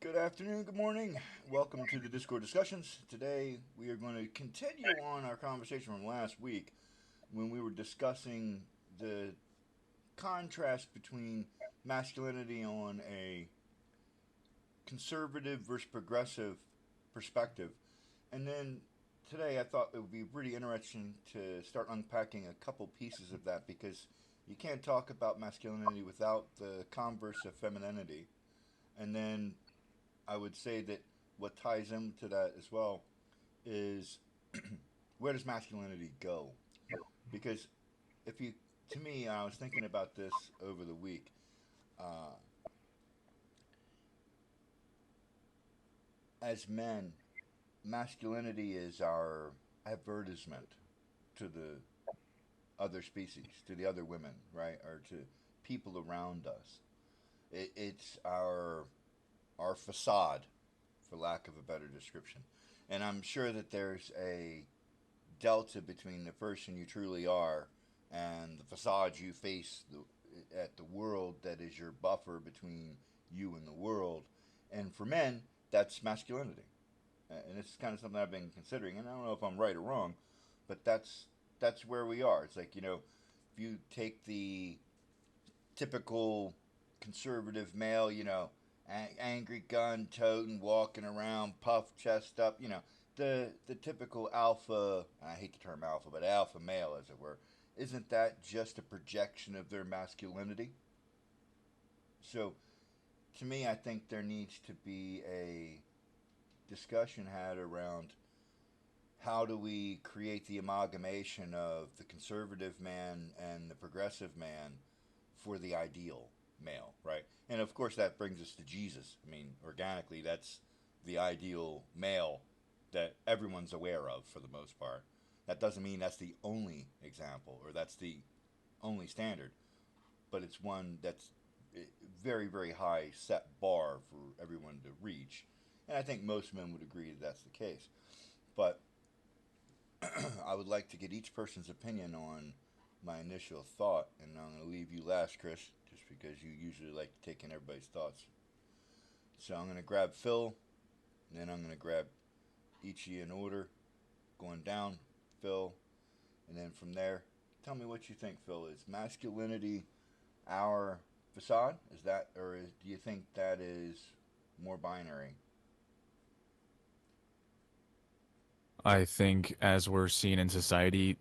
Good afternoon, good morning. Welcome to the Discord discussions. Today we are going to continue on our conversation from last week when we were discussing the contrast between masculinity on a conservative versus progressive perspective. And then today I thought it would be pretty interesting to start unpacking a couple pieces of that because you can't talk about masculinity without the converse of femininity. And then I would say that what ties into that as well is where does masculinity go? Because if you, to me, I was thinking about this over the week. Uh, as men, masculinity is our advertisement to the other species, to the other women, right, or to people around us. It's our facade, for lack of a better description. And I'm sure that there's a delta between the person you truly are and the facade you face at the world that is your buffer between you and the world. And for men, that's masculinity. And it's kind of something I've been considering. And I don't know if I'm right or wrong, but that's where we are. It's like, if you take the typical conservative male, angry gun toting, walking around, puff chest up, the typical alpha. I hate the term alpha, but alpha male, as it were. Isn't that just a projection of their masculinity? So, to me, I think there needs to be a discussion had around how do we create the amalgamation of the conservative man and the progressive man for the ideal male, right? And of course, that brings us to Jesus. I mean, organically, that's the ideal male that everyone's aware of for the most part. That doesn't mean that's the only example or that's the only standard, but it's one that's very, very high set bar for everyone to reach. And I think most men would agree that that's the case. But I would like to get each person's opinion on my initial thought, and I'm going to leave you last, Chris, just because you usually like to take in everybody's thoughts. So I'm going to grab Phil, and then I'm going to grab each of you in order, going down, Phil, and then from there, tell me what you think, Phil. Is masculinity our facade? Is that, or do you think that is more binary? I think as we're seeing in society,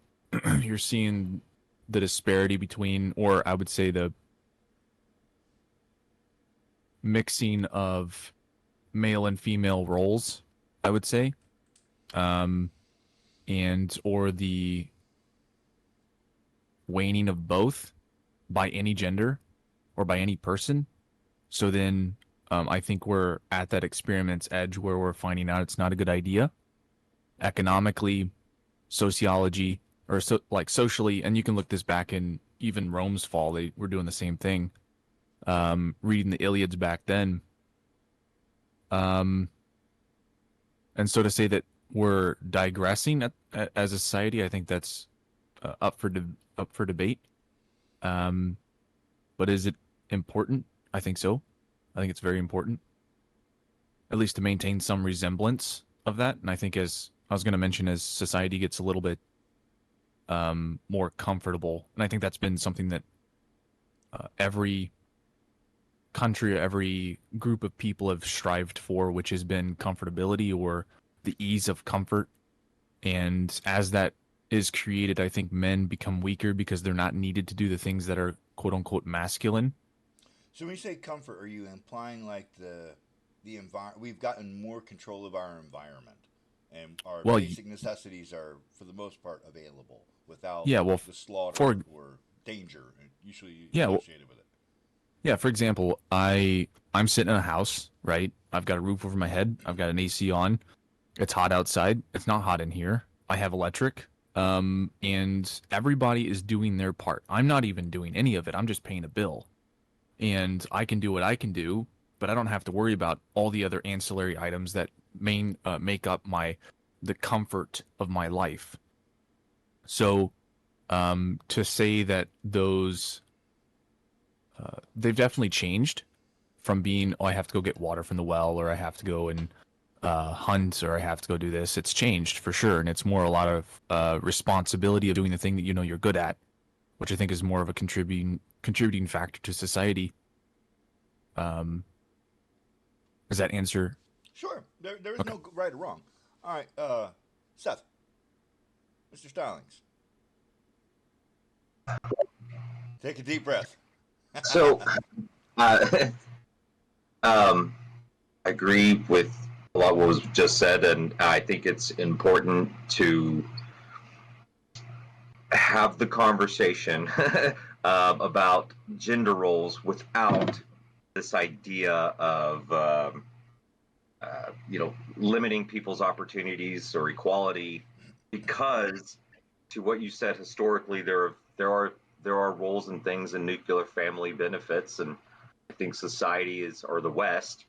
you're seeing the disparity between, or I would say the mixing of male and female roles, I would say, um, and or the waning of both by any gender or by any person. So then I think we're at that experiment's edge where we're finding out it's not a good idea economically, sociology, or like socially, and you can look this back in even Rome's fall. They were doing the same thing. Reading the Iliads back then, um, and so to say that we're digressing as a society, I think that's up for debate. Um, but is it important? I think so. I think it's very important, at least to maintain some resemblance of that. And I think, as I was going to mention, as society gets a little bit more comfortable, and I think that's been something that every country, every group of people have strived for, which has been comfortability or the ease of comfort. And as that is created, I think men become weaker because they're not needed to do the things that are quote unquote masculine. So when you say comfort, are you implying like the environment? We've gotten more control of our environment, and our Well, basic necessities are, for the most part, available without yeah, well, the slaughter for or danger usually yeah, well, associated with it. yeah. For example, I'm sitting in a house, right? I've got a roof over my head. I've got an AC on. It's hot outside. It's not hot in here. I have electric. And everybody is doing their part. I'm not even doing any of it. I'm just paying a bill. And I can do what I can do, but I don't have to worry about all the other ancillary items that make up the comfort of my life. So to say that those they've definitely changed from being, oh, I have to go get water from the well, or I have to go and hunt, or I have to go do this. It's changed for sure, and it's more a lot of responsibility of doing the thing that you know you're good at, which I think is more of a contributing factor to society. Um, does that answer? Sure. There is Okay. no right or wrong. All right, Seth, Mr. Stylings, take a deep breath. So, uh, um, I agree with a lot of what was just said, and I think it's important to have the conversation about gender roles without this idea of limiting people's opportunities or equality, because to what you said, historically there are roles and things in nuclear family benefits, and I think society is, or the West,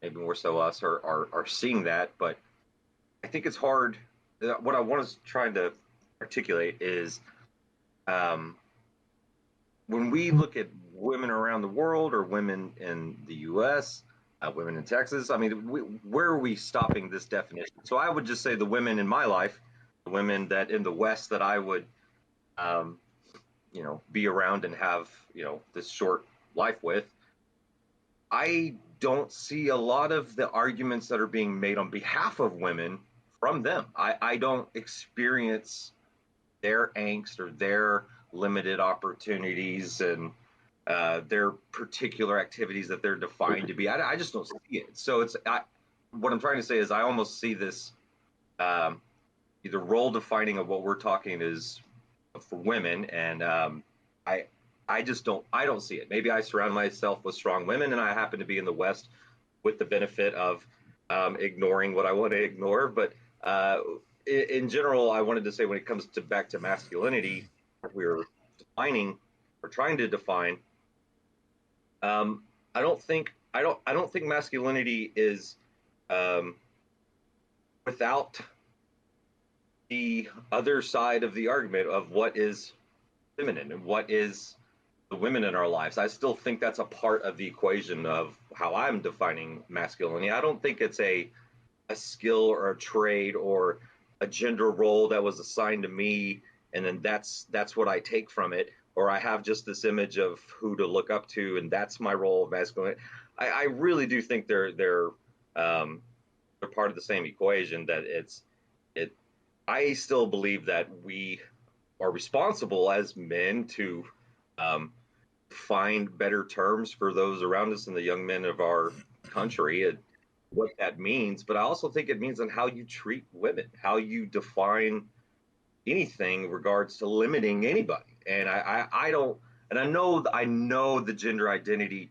maybe more so us, are seeing that. But I think it's hard. What I want to trying to articulate is, um, when we look at women around the world or women in the U.S., women in Texas, I mean, where are we stopping this definition? So I would just say the women in my life, the women that in the West that I would, um, be around and have, this short life with, I don't see a lot of the arguments that are being made on behalf of women from them. I don't experience their angst or their limited opportunities and their particular activities that they're defined to be. I just don't see it. So what I'm trying to say is I almost see this, um, either role defining of what we're talking is for women, and I I don't see it. Maybe I surround myself with strong women, and I happen to be in the West with the benefit of ignoring what I want to ignore. But in general, I wanted to say when it comes to back to masculinity, we're defining or trying to define. Um, I don't think masculinity is, um, without the other side of the argument of what is feminine and what is the women in our lives. I still think that's a part of the equation of how I'm defining masculinity. I don't think it's a skill or a trade or a gender role that was assigned to me, and then that's what I take from it, or I have just this image of who to look up to, and that's my role of masculinity. I really do think um, they're part of the same equation. That it. I still believe that we are responsible as men to, um, find better terms for those around us and the young men of our country, and what that means. But I also think it means on how you treat women, how you define anything in regards to limiting anybody. And I don't, and I know the gender identity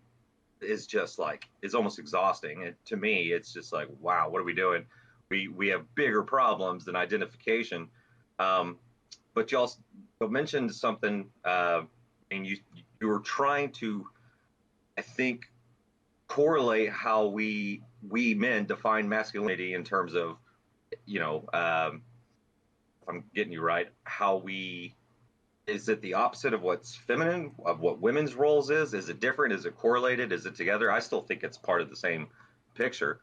is just like, is almost exhausting. And to me, it's just like, wow, what are we doing? We have bigger problems than identification. Um, but you also mentioned something, and you were trying to, I think, correlate how we men define masculinity in terms of, you know, if I'm getting you right, how we, is it the opposite of what's feminine, of what women's roles is? Is it different? Is it correlated? Is it together? I still think it's part of the same picture.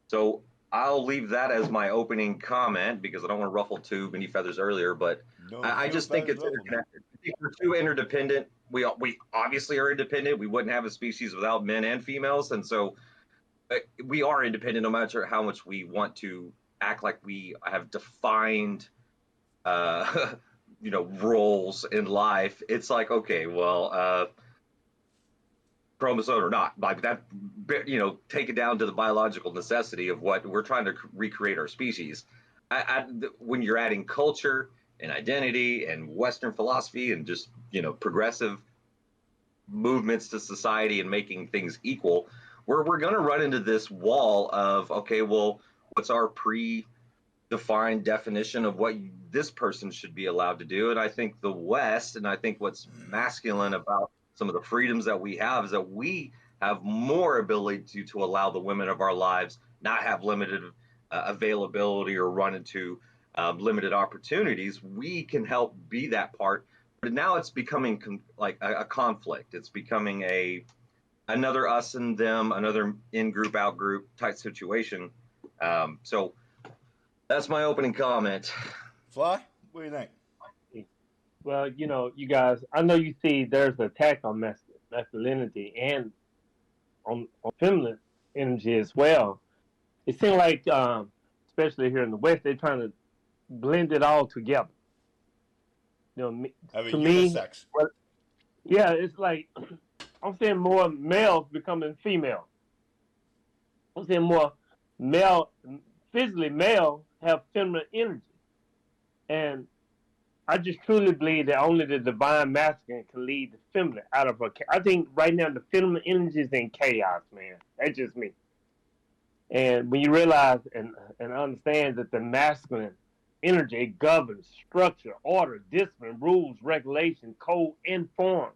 So I'll leave that as my opening comment because I don't want to ruffle too many feathers earlier, but I No just think feathers it's ruffle me. interconnected. I think we're too interdependent. We obviously are independent. We wouldn't have a species without men and females, and so we are independent no matter how much we want to act like we have defined, uh, roles in life. It's like, okay, well, chromosome or not, like that, take it down to the biological necessity of what we're trying to recreate our species. When you're adding culture and identity and Western philosophy and just, progressive movements to society and making things equal, we're going to run into this wall of, okay, well, what's our defined definition of what this person should be allowed to do? And I think the West, and I think what's masculine about some of the freedoms that we have, is that we have more ability to allow the women of our lives not have limited availability or run into limited opportunities. We can help be that part, but now it's becoming like a conflict. It's becoming another us and them, another in group, out group type situation. So that's my opening comment. Fly, what do you think? Well, you guys, I know you see there's an attack on masculinity and on feminine energy as well. It seems like, especially here in the West, they're trying to blend it all together. Have a To me, unisex. well, yeah, it's like I'm seeing more males becoming female. I'm seeing more male, physically male, have feminine energy, and I just truly believe that only the divine masculine can lead the feminine out of her. I think right now the feminine energy is in chaos, man. That's just me. And when you realize and understand that the masculine energy governs structure, order, discipline, rules, regulation, code, and form.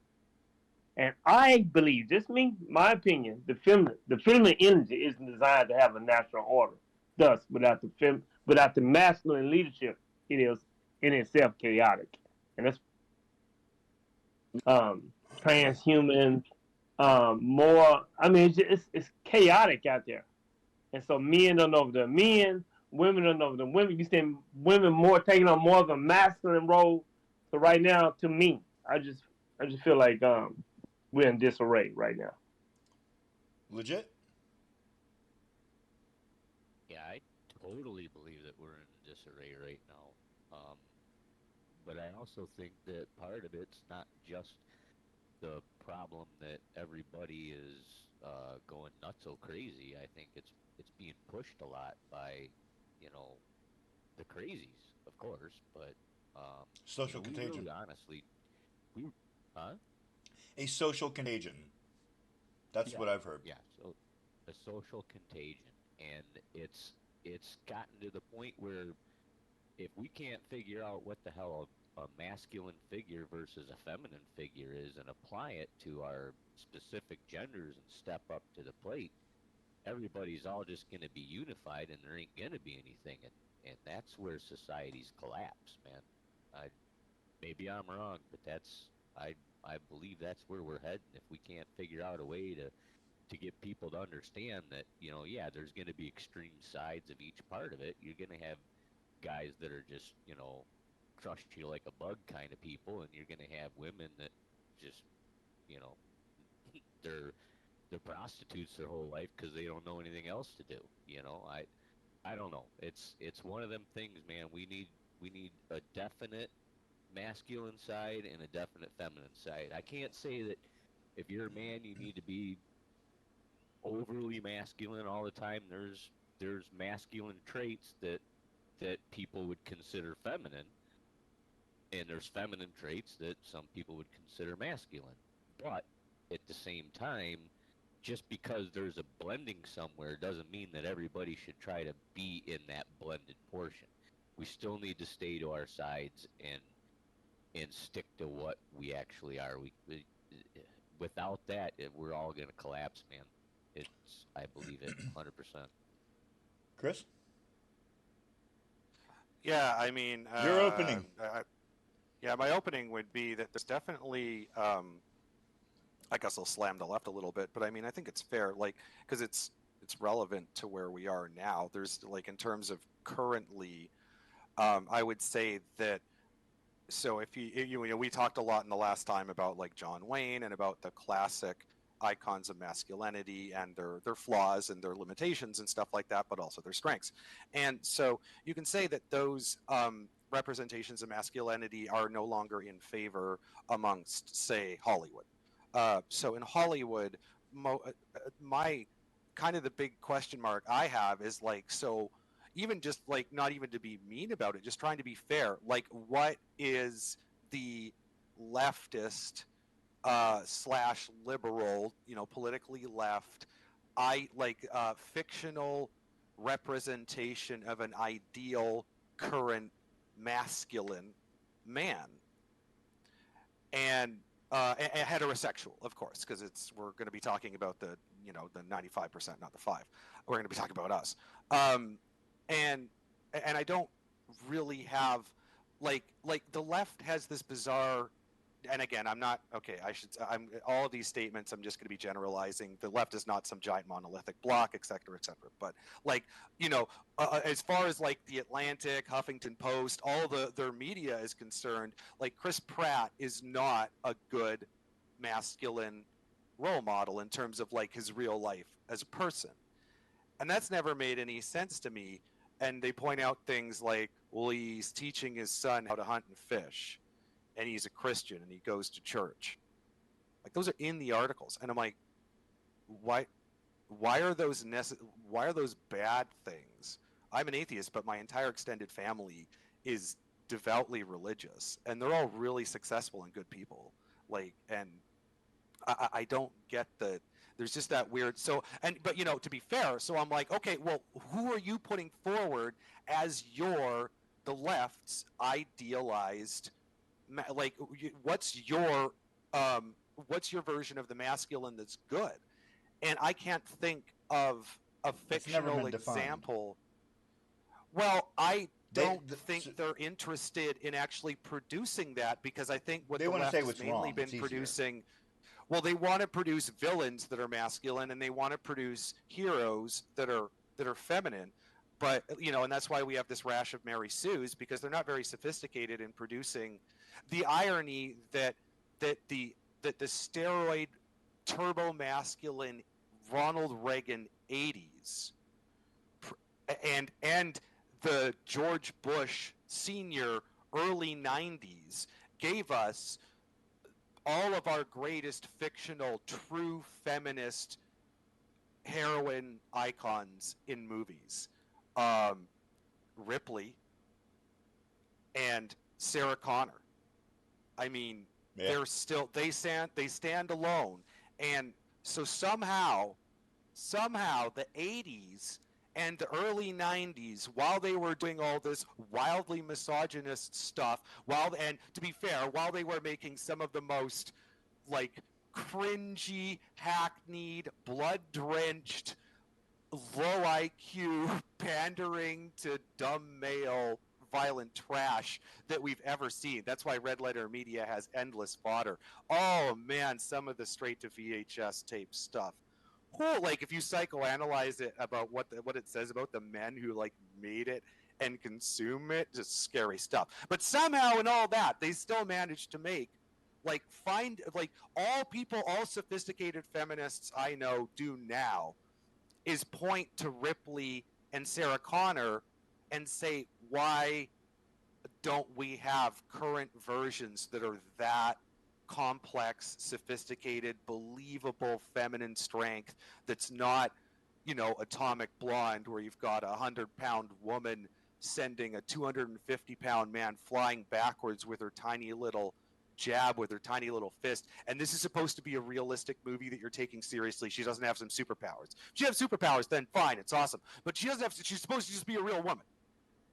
And I believe, just me, my opinion, the feminine energy isn't designed to have a natural order. Thus, without the masculine leadership, it is in itself chaotic. And that's transhuman, more. I mean, it's chaotic out there. And so men don't know the men, women don't know the women. You see women more taking on more of a masculine role. So right now, to me, I just feel like we're in disarray right now. Legit? Yeah, I totally believe that we're in disarray right now. But I also think that part of it's not just the problem that everybody is going nuts so crazy. I think it's being pushed a lot by, you know, the crazies, of course. But Social we contagion. really honestly, we, huh? A social contagion. That's Yeah, what I've heard. yeah. So a social contagion, and it's gotten to the point where if we can't figure out what the hell a masculine figure versus a feminine figure is and apply it to our specific genders and step up to the plate, everybody's all just going to be unified and there ain't going to be anything. And that's where societies collapse, man. I, maybe I'm wrong, but I believe that's where we're heading if we can't figure out a way to get people to understand that, yeah, there's going to be extreme sides of each part of it. You're going to have guys that are just, crush you like a bug kind of people, and you're going to have women that just, you know, they're they're prostitutes their whole life because they don't know anything else to do. I don't know. It's one of them things, man. We need a definite masculine side and a definite feminine side. I can't say that if you're a man, you need to be overly masculine all the time. There's masculine traits that people would consider feminine, and there's feminine traits that some people would consider masculine. But at the same time, just because there's a blending somewhere doesn't mean that everybody should try to be in that blended portion. We still need to stay to our sides and stick to what we actually are. Without that, we're all going to collapse, man. I believe it 100%. Chris? Yeah, I mean, Your opening. yeah, my opening would be that there's definitely, I guess I'll slam the left a little bit, but I mean, I think it's fair, like, because it's relevant to where we are now. There's like in terms of currently, I would say that. So if we talked a lot in the last time about like John Wayne and about the classic icons of masculinity and their flaws and their limitations and stuff like that, but also their strengths. And so you can say that those representations of masculinity are no longer in favor amongst, say, Hollywood. So in Hollywood, my kind of the big question mark I have is like, so even just like not even to be mean about it, just trying to be fair, like what is the leftist slash liberal, politically left, fictional representation of an ideal current masculine man, and heterosexual, of course, because we're going to be talking about the 95%, not the 5. We're going to be talking about us, and I don't really have like the left has this bizarre and again, I'm not okay. I'm all of these statements. I'm just going to be generalizing. The left is not some giant monolithic block, et cetera, et cetera. But like, as far as like the Atlantic, Huffington Post, all their media is concerned, like Chris Pratt is not a good masculine role model in terms of like his real life as a person, and that's never made any sense to me. And they point out things like, well, he's teaching his son how to hunt and fish, and he's a Christian and he goes to church. Like those are in the articles, and I'm like, why are those why are those bad things? I'm an atheist, but my entire extended family is devoutly religious, and they're all really successful and good people. Like, and I don't get the. There's just that weird. So, but to be fair, so I'm like, okay, well, who are you putting forward as the left's idealized? Like, what's your version of the masculine that's good? And I can't think of a fictional example. Well, I don't think they're interested in actually producing that, because I think what the left has mainly been producing. Well, they want to produce villains that are masculine, and they want to produce heroes that are feminine. But and that's why we have this rash of Mary Sues, because they're not very sophisticated in producing. The irony that the steroid turbo masculine Ronald Reagan 80s and the George Bush Sr. early 90s gave us all of our greatest fictional true feminist heroine icons in movies. Ripley and Sarah Connor. I mean, they're still they stand alone. And so somehow the 80s and the early 90s, while they were doing all this wildly misogynist stuff, and to be fair, while they were making some of the most like cringy, hackneyed, blood-drenched, low IQ, pandering to dumb male violent trash that we've ever seen. That's why Red Letter Media has endless fodder. Oh man, some of the straight to VHS tape stuff. Cool. Like if you psychoanalyze it about what it says about the men who like made it and consume it, just scary stuff. But somehow in all that, they still managed to make all sophisticated feminists I know do now is point to Ripley and Sarah Connor and say, why don't we have current versions that are that complex, sophisticated, believable feminine strength that's not, Atomic Blonde, where you've got a 100-pound woman sending a 250-pound man flying backwards with her tiny little jab with her tiny little fist, and this is supposed to be a realistic movie that you're taking seriously. She doesn't have some superpowers. If she has superpowers, then fine, it's awesome. But she doesn't have. She's supposed to just be a real woman,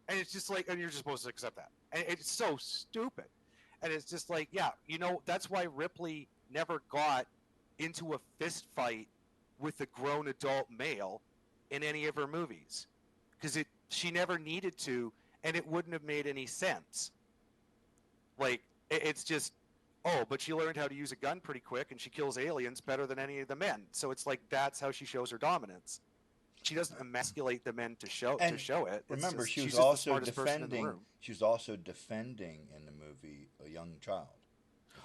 and it's just like, and you're just supposed to accept that. And it's so stupid. And it's just like, yeah, that's why Ripley never got into a fist fight with a grown adult male in any of her movies, because she never needed to, and it wouldn't have made any sense. Like. It's just, but she learned how to use a gun pretty quick, and she kills aliens better than any of the men. So it's like that's how she shows her dominance. She doesn't emasculate the men to show it. Remember, she was also defending. She was also defending in the movie a young child.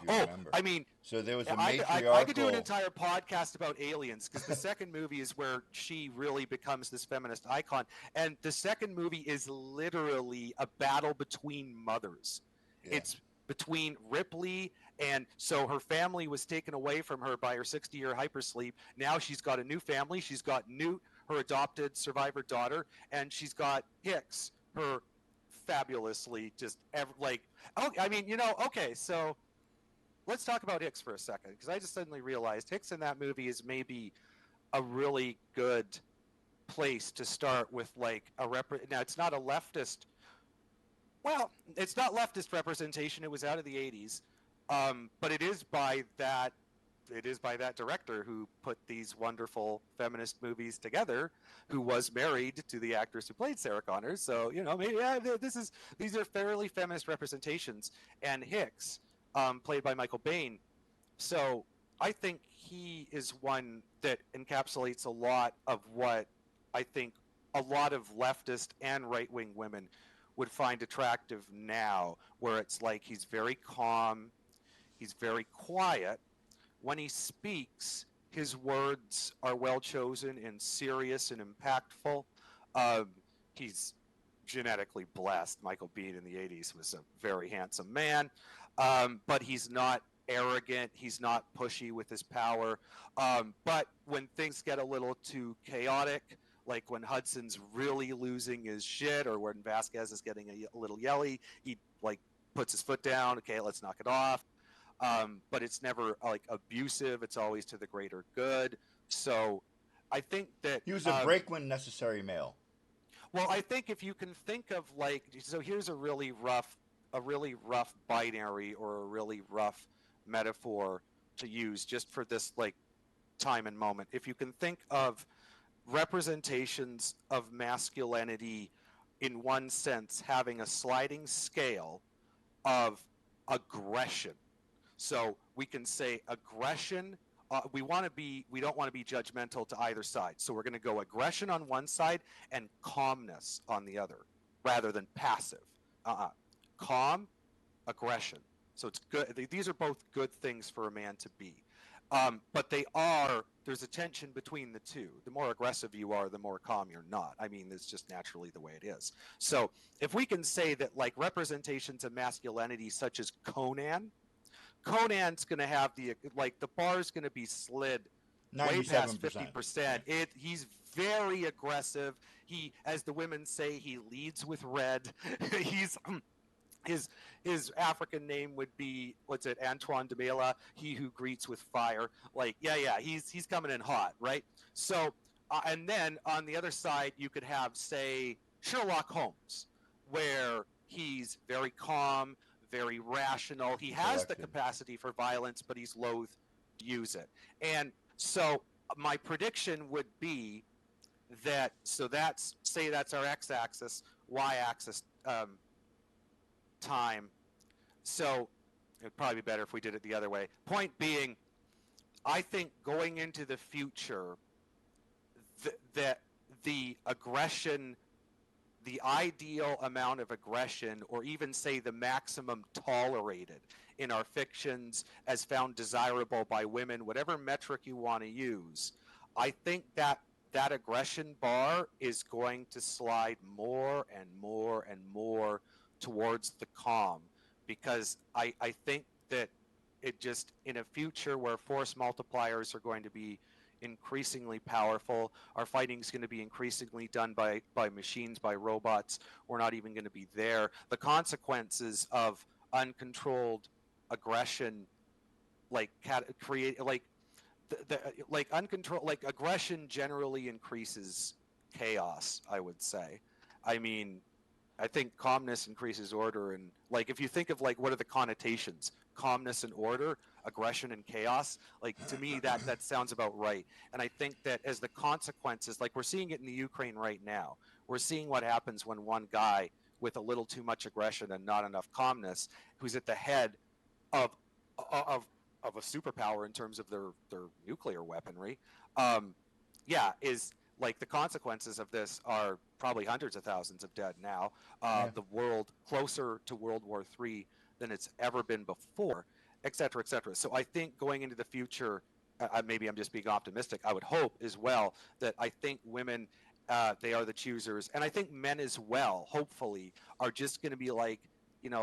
If you remember. I mean, so there was a matriarchal. I could do an entire podcast about aliens, because the second movie is where she really becomes this feminist icon, and the second movie is literally a battle between mothers. Yeah. It's between Ripley, and so her family was taken away from her by her 60-year hypersleep. Now she's got a new family. She's got Newt, her adopted survivor daughter, and she's got Hicks, her fabulously okay, so let's talk about Hicks for a second, because I just suddenly realized Hicks in that movie is maybe a really good place to start with, like now it's not a leftist. Well, it's not leftist representation. It was out of the 80s, but it is by that director who put these wonderful feminist movies together, who was married to the actress who played Sarah Connor. So maybe these are fairly feminist representations. And Hicks, played by Michael Biehn. So I think he is one that encapsulates a lot of what I think a lot of leftist and right-wing women would find attractive now, where it's like he's very calm, he's very quiet. When he speaks, his words are well chosen and serious and impactful. Um, he's genetically blessed. Michael Biehn in the 80s was a very handsome man, but he's not arrogant. He's not pushy with his power. But when things get a little too chaotic, like when Hudson's really losing his shit or when Vasquez is getting a little yelly, he like puts his foot down. Okay, let's knock it off. But it's never like abusive. It's always to the greater good. So I think that He was a break when necessary male. well, I think if you can think of like, so here's a really rough binary or a really rough metaphor to use just for this like time and moment. If you can think of representations of masculinity in one sense having a sliding scale of aggression. So we can say aggression. We don't want to be judgmental to either side. So we're going to go aggression on one side and calmness on the other, rather than passive. Calm, aggression. So it's good. These are both good things for a man to be. But there's a tension between the two. The more aggressive you are, the more calm you're not. I mean, it's just naturally the way it is. So if we can say that like representations of masculinity such as Conan's going to have the bar's going to be slid way past 50%. He's very aggressive. He, as the women say, he leads with red. He's his African name would be Antoine de Mela, he who greets with fire. He's coming in hot, right? So and then on the other side you could have say Sherlock Holmes, where he's very calm, very rational. He has the capacity for violence, but he's loath to use it. And so my prediction would be that that's our x-axis, y-axis time. So it'd probably be better if we did it the other way. Point being, I think going into the future, that the aggression, the ideal amount of aggression, or even say the maximum tolerated in our fictions as found desirable by women, whatever metric you want to use, I think that aggression bar is going to slide more and more and more towards the calm, because I think that it just, in a future where force multipliers are going to be increasingly powerful, our fighting is going to be increasingly done by machines, by robots. We're not even going to be there. The consequences of uncontrolled aggression, aggression generally increases chaos, I would say. I mean, I think calmness increases order, and like if you think of like what are the connotations, calmness and order, aggression and chaos, like to me that sounds about right. And I think that as the consequences, like we're seeing it in the Ukraine right now, we're seeing what happens when one guy with a little too much aggression and not enough calmness, who's at the head of a superpower in terms of their nuclear weaponry, is like the consequences of this are probably hundreds of thousands of dead now. The world closer to World War III than it's ever been before, et cetera, et cetera. So I think going into the future, maybe I'm just being optimistic, I would hope as well that I think women, they are the choosers. And I think men as well, hopefully, are just going to be like,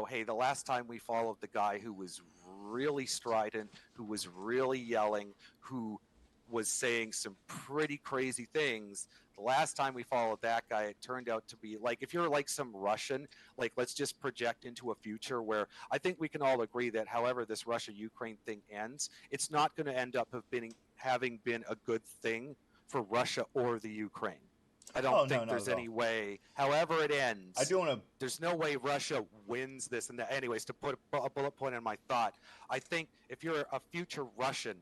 hey, the last time we followed the guy who was really strident, who was really yelling, who was saying some pretty crazy things. The last time we followed that guy, it turned out to be like, if you're like some Russian, like let's just project into a future where I think we can all agree that however this Russia-Ukraine thing ends, it's not going to end up having been a good thing for Russia or the Ukraine. I don't think there's any way, however it ends, I do want to. There's no way Russia wins this and that. Anyways, to put a bullet point on my thought, I think if you're a future Russian,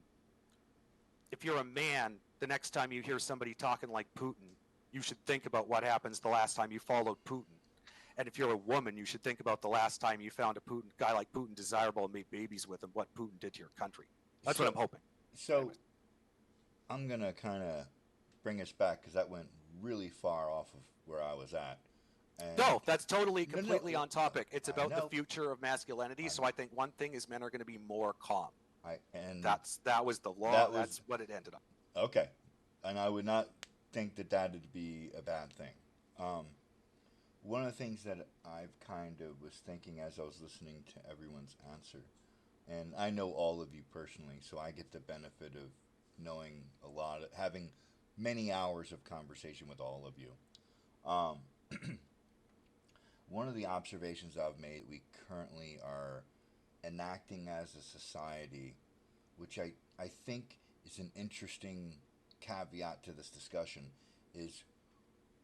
if you're a man, the next time you hear somebody talking like Putin, you should think about what happens the last time you followed Putin. And if you're a woman, you should think about the last time you found a guy like Putin desirable and made babies with him, what Putin did to your country. That's what I'm hoping. So Anyways. I'm going to kind of bring us back because that went really far off of where I was at. And No, that's totally, No, completely on topic. It's I about the know. future of masculinity. So I think one thing is men are going to be more calm. That was the law. That's what it ended up. Okay. And I would not think that that would be a bad thing. One of the things that I've kind of was thinking as I was listening to everyone's answer, and I know all of you personally, so I get the benefit of knowing a lot, having many hours of conversation with all of you. One of the observations I've made, we currently are enacting as a society, which I think is an interesting caveat to this discussion, is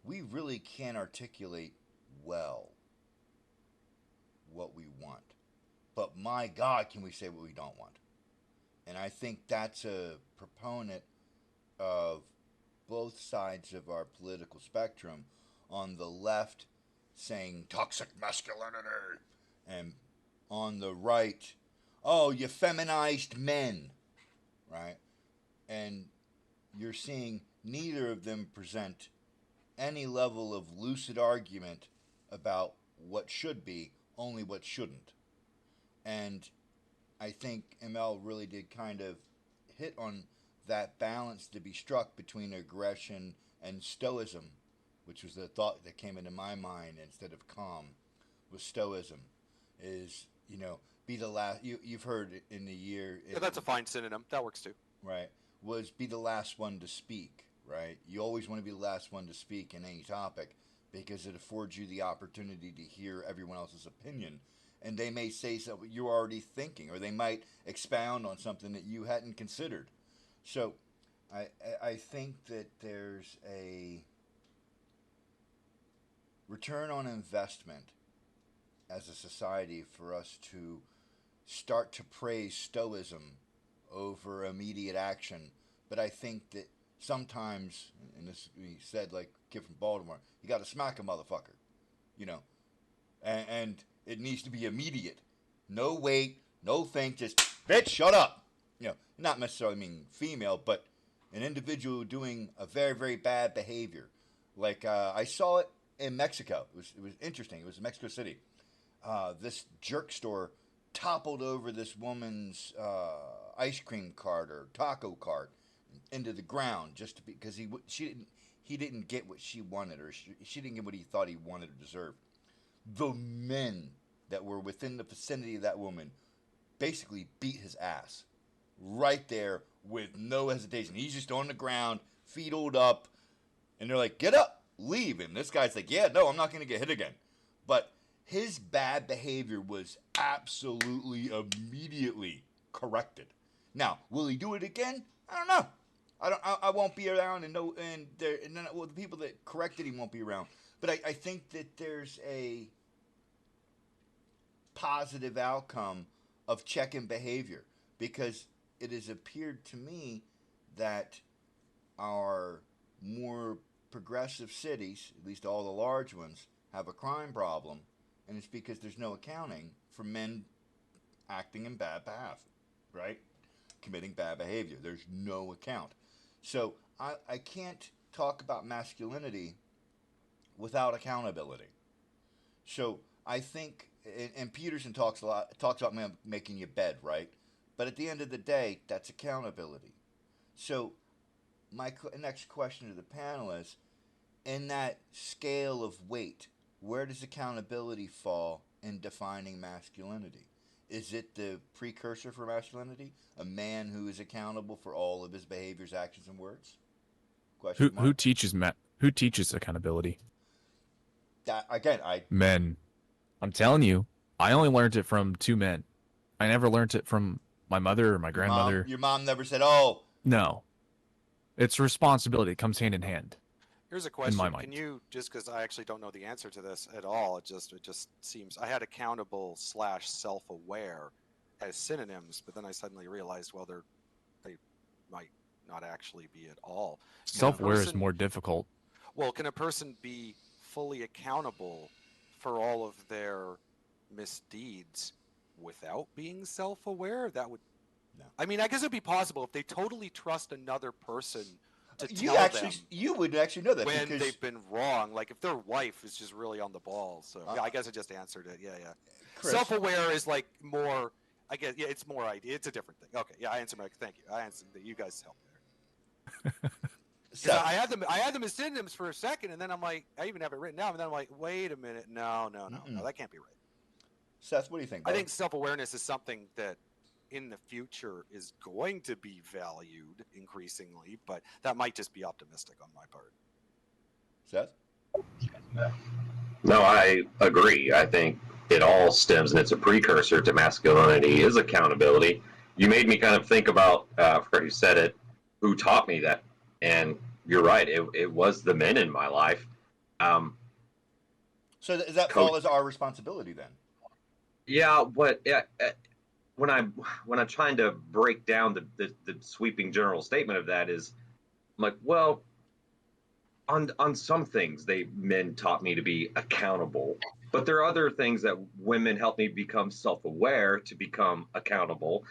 we really can't articulate well what we want. But my God, can we say what we don't want? And I think that's a proponent of both sides of our political spectrum. On the left, saying toxic masculinity, and on the right, oh, you feminized men, right? And you're seeing neither of them present any level of lucid argument about what should be, only what shouldn't. And I think ML really did kind of hit on that balance to be struck between aggression and stoicism, which was the thought that came into my mind instead of calm, was stoicism. Is, be the last, you've heard in the year. Yeah, that's a fine synonym. That works too. Right. Was be the last one to speak, right? You always want to be the last one to speak in any topic because it affords you the opportunity to hear everyone else's opinion. And they may say something you're already thinking, or they might expound on something that you hadn't considered. So I think that there's a return on investment as a society for us to start to praise stoicism over immediate action. But I think that sometimes, and this he said like kid from Baltimore, you got to smack a motherfucker, and it needs to be immediate. No wait, no think, just bitch, shut up. Not necessarily mean female, but an individual doing a very, very bad behavior. Like I saw it in Mexico. It was interesting. It was in Mexico City. This jerk store toppled over this woman's ice cream cart or taco cart into the ground just because he didn't get what she wanted, or she didn't get what he thought he wanted or deserved. The men that were within the vicinity of that woman basically beat his ass right there with no hesitation. He's just on the ground, feet rolled up, and they're like, "Get up, leave." And this guy's like, "Yeah, no, I'm not going to get hit again." But his bad behavior was absolutely immediately corrected. Now, will he do it again? I don't know. I won't be around, and the people that corrected him won't be around. But I think that there's a positive outcome of check-in behavior, because it has appeared to me that our more progressive cities, at least all the large ones, have a crime problem, and it's because there's no accounting for men acting in bad path, right? Committing bad behavior. There's no account. So I can't talk about masculinity without accountability. So I think, and Peterson talks about making your bed, right? But at the end of the day, that's accountability. So my next question to the panel is, in that scale of weight, where does accountability fall in defining masculinity? Is it the precursor for masculinity? A man who is accountable for all of his behaviors, actions, and words? Question mark. Who teaches accountability? That again, Men. I'm telling you, I only learned it from two men. I never learned it from my mother or my grandmother. Your mom never said, "Oh." No. It's responsibility. It comes hand in hand. Here's a question. In my mind. Can you, just because I actually don't know the answer to this at all, it just seems, I had accountable / self-aware as synonyms, but then I suddenly realized, well, they might not actually be at all. Self-aware is more difficult. Well, can a person be fully accountable for all of their misdeeds without being self-aware? That would, No. I mean, I guess it'd be possible if they totally trust another person to You tell actually, them you would actually know that when because they've been wrong. Like if their wife is just really on the ball. So yeah, I guess I just answered it. Yeah, yeah. Chris, Self-aware is like more. I guess yeah, it's more idea. It's a different thing. Okay, yeah, I answered my. Thank you. I answered that. You guys helped there. Because Seth, I had them as synonyms for a second, and then I'm like, I even have it written down, and then I'm like, wait a minute, no, that can't be right. Seth, what do you think? I Bud? think self-awareness is something that in the future is going to be valued increasingly, but that might just be optimistic on my part. Seth? No, I agree. I think it all stems and it's a precursor to masculinity is accountability. You made me kind of think about, I forgot who said it, who taught me that. And you're right, it was the men in my life. So does that fall as our responsibility then? Yeah, but when I'm trying to break down the sweeping general statement of that is, I'm like, well, on some things men taught me to be accountable, but there are other things that women helped me become self-aware to become accountable.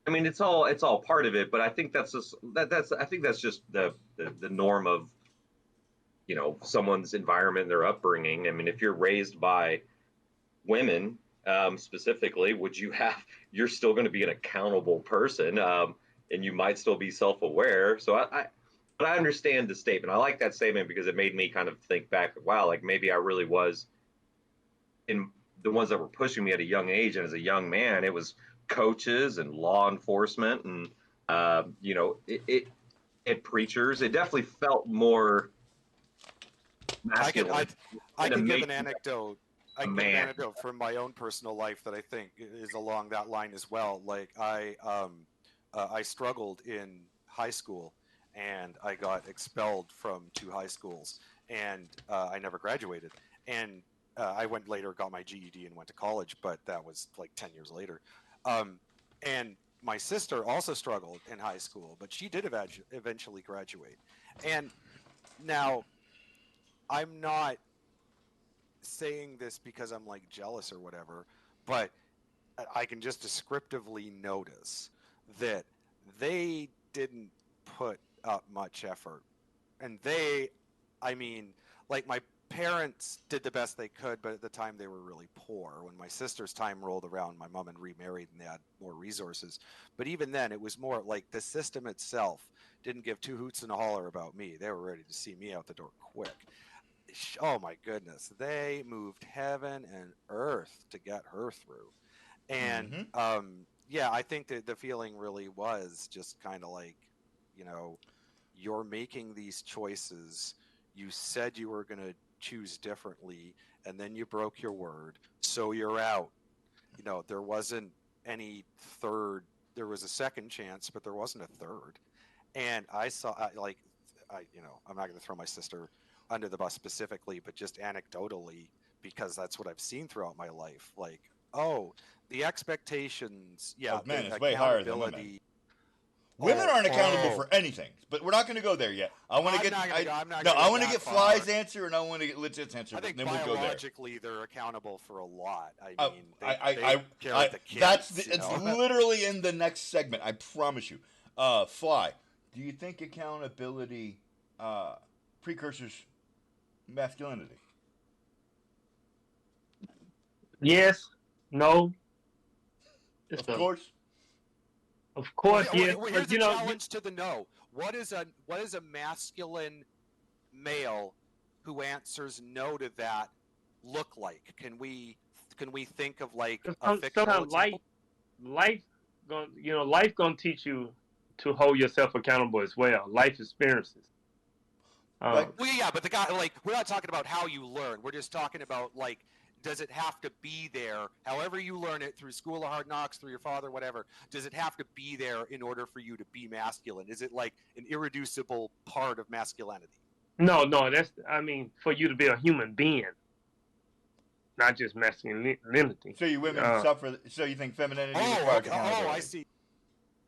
I mean, it's all part of it, but I think that's just the norm of someone's environment, their upbringing. I mean, if you're raised by women specifically, you're still going to be an accountable person, and you might still be self-aware. So but I understand the statement. I like that statement because it made me kind of think back. Wow, like maybe I really was in the ones that were pushing me at a young age, and as a young man, it was coaches and law enforcement and it preachers. It definitely felt more masculine. I can give an anecdote. I can give an anecdote from my own personal life that I think is along that line as well. Like I struggled in high school, and I got expelled from 2 high schools, and I never graduated. And I went later, got my GED, and went to college, but that was like 10 years later. And my sister also struggled in high school, but she did eventually graduate. And now, I'm not saying this because I'm like jealous or whatever, but I can just descriptively notice that they didn't put up much effort. And like my parents did the best they could, but at the time they were really poor. When my sister's time rolled around, my mom had remarried and they had more resources. But even then, it was more like the system itself didn't give 2 hoots and a holler about me. They were ready to see me out the door quick. Oh my goodness, they moved heaven and earth to get her through. And yeah, I think that the feeling really was just kind of like, you're making these choices. You said you were going to choose differently, and then you broke your word, so you're out. There wasn't any third. There was a second chance, but there wasn't a third. And I saw, I'm not going to throw my sister under the bus specifically, but just anecdotally, because that's what I've seen throughout my life. Like, the expectations, of men is the way higher than women. Women aren't accountable for anything, but we're not going to go there yet. I want to get. I want to get Fly's answer, and I want to get Legit's answer. I think then we'll go there. Biologically, they're accountable for a lot. I mean, they care of the kids. It's literally in the next segment. I promise you. Fly, do you think accountability precursors masculinity? Yes. No. Of course. Of course, yes. Well, here's a challenge to the no. What is a masculine male who answers no to that look like? Can we think of like a fictional example? Life gonna teach you to hold yourself accountable as well. Life experiences. Well, yeah, but the guy, like, we're not talking about how you learn. We're just talking about, like, does it have to be there? However you learn it, through School of Hard Knocks, through your father, whatever, does it have to be there in order for you to be masculine? Is it like an irreducible part of masculinity? No, for you to be a human being, not just masculinity. So you women suffer. So you think femininity requires accountability? Oh, I see.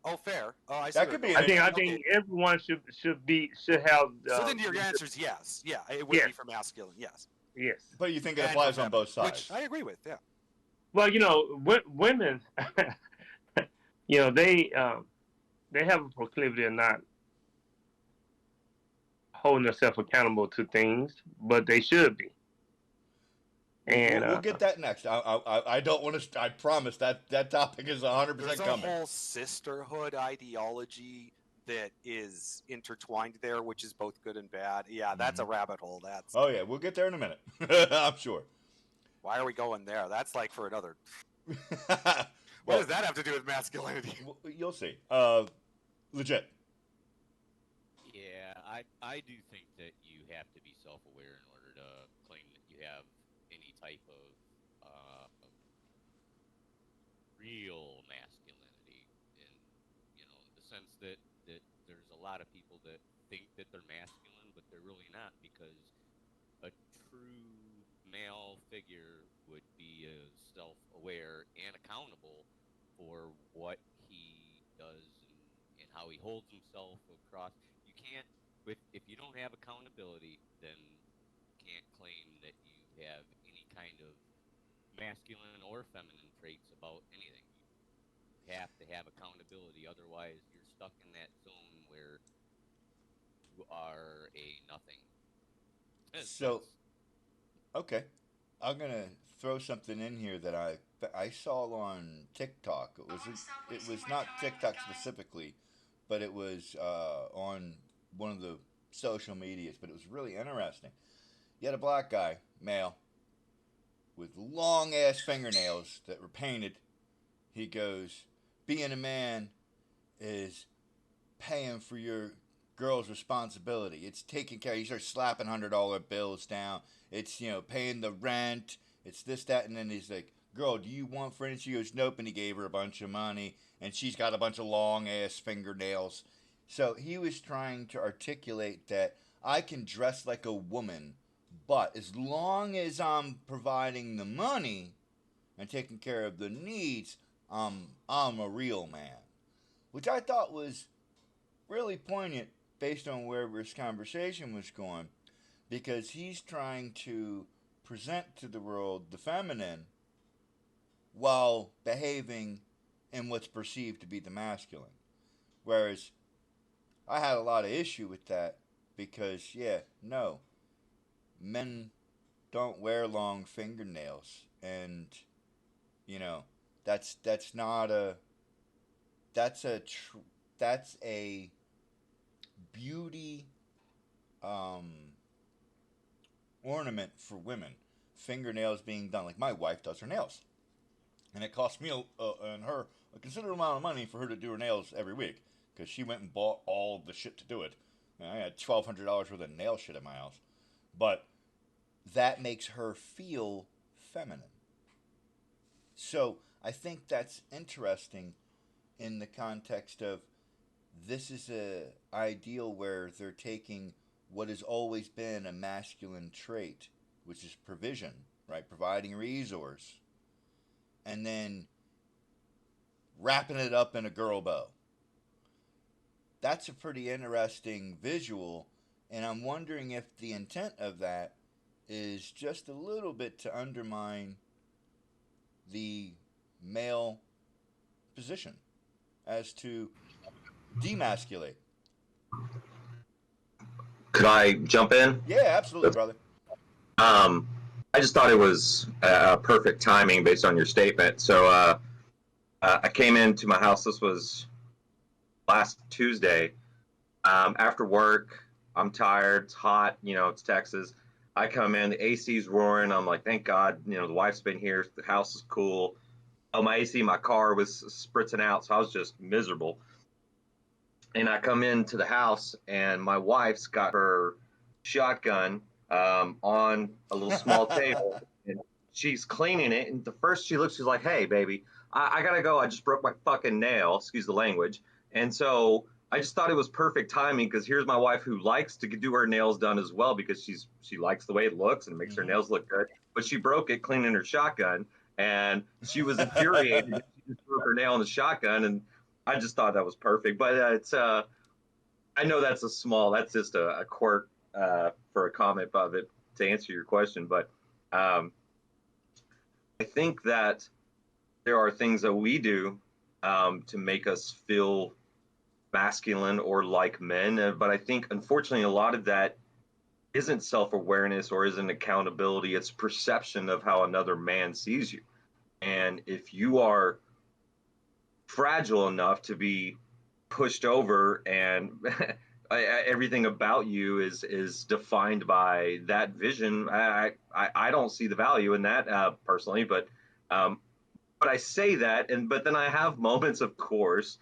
Oh, fair. Oh, I see. That could be. I think everyone should have. So then your answer is yes. Yeah, it would be for masculine. Yes. Yes. But you think it And applies for on both feminine, sides? which I agree with. Yeah. Well, women, they have a proclivity of not holding themselves accountable to things, but they should be. And We'll get that next. I don't want to. I promise that topic is 100% There's a coming. whole sisterhood ideology that is intertwined there, which is both good and bad. Yeah, that's a rabbit hole. That's Oh yeah, we'll get there in a minute. I'm sure. why are we going there? That's like for another. Well, What does that have to do with masculinity? You'll see. Legit. Yeah, I do think that you have to be self-aware in order to claim that you have any type of real masculinity, in the sense that there's a lot of people that think that they're masculine, but they're really not, because a true male figure would be self-aware and accountable for what he does, and how he holds himself across. You can't, if you don't have accountability, then you can't claim that you have any kind of masculine or feminine traits about anything. You have to have accountability, otherwise you're stuck in that zone where you are a nothing. So, okay, I'm gonna throw something in here that I saw on TikTok. It was not TikTok specifically, but it was on one of the social medias. But it was really interesting. You had a black guy, male, with long ass fingernails that were painted. He goes, "Being a man is paying for your girl's responsibility. It's taking care." He starts slapping $100 bills down. It's paying the rent. It's this, that, and then he's like, "Girl, do you want friends?" She goes, "Nope," and he gave her a bunch of money, and she's got a bunch of long ass fingernails. So he was trying to articulate that I can dress like a woman, but as long as I'm providing the money and taking care of the needs, I'm a real man, which I thought was really poignant based on where this conversation was going, because he's trying to present to the world the feminine while behaving in what's perceived to be the masculine. Whereas I had a lot of issue with that because, yeah, no, men don't wear long fingernails, and you know that's not a that's a that's a beauty um, ornament for women. Fingernails being done, like my wife does her nails, and it cost me and her a considerable amount of money for her to do her nails every week because she went and bought all the shit to do it. And I had $1,200 worth of nail shit in my house, but that makes her feel feminine. So I think that's interesting in the context of this is a ideal where they're taking what has always been a masculine trait, which is provision, right? Providing a resource, and then wrapping it up in a girl bow. That's a pretty interesting visual, and I'm wondering if the intent of that is just a little bit to undermine the male position as to demasculate. Could I jump in? Yeah, absolutely, brother. I just thought it was perfect timing based on your statement. So I came into my house. This was last Tuesday. After work, I'm tired. It's hot. It's Texas. I come in. The AC's roaring. I'm like, thank God. The wife's been here. The house is cool. Oh, my AC in my car was spritzing out, so I was just miserable. And I come into the house, and my wife's got her shotgun on a little small table, and she's cleaning it. And the first she looks, she's like, "Hey, baby, I gotta go. I just broke my fucking nail. Excuse the language." And so I just thought it was perfect timing because here's my wife who likes to do her nails done as well because she likes the way it looks and it makes her nails look good. But she broke it cleaning her shotgun, and she was infuriated. She just broke her nail in the shotgun, and I just thought that was perfect. But I know that's just a quirk for a comment of it to answer your question, but I think that there are things that we do to make us feel masculine or like men. But I think, unfortunately, a lot of that isn't self awareness or isn't accountability. It's perception of how another man sees you. And if you are fragile enough to be pushed over and everything about you is defined by that vision, I don't see the value in that personally. But I say that, but then I have moments, of course,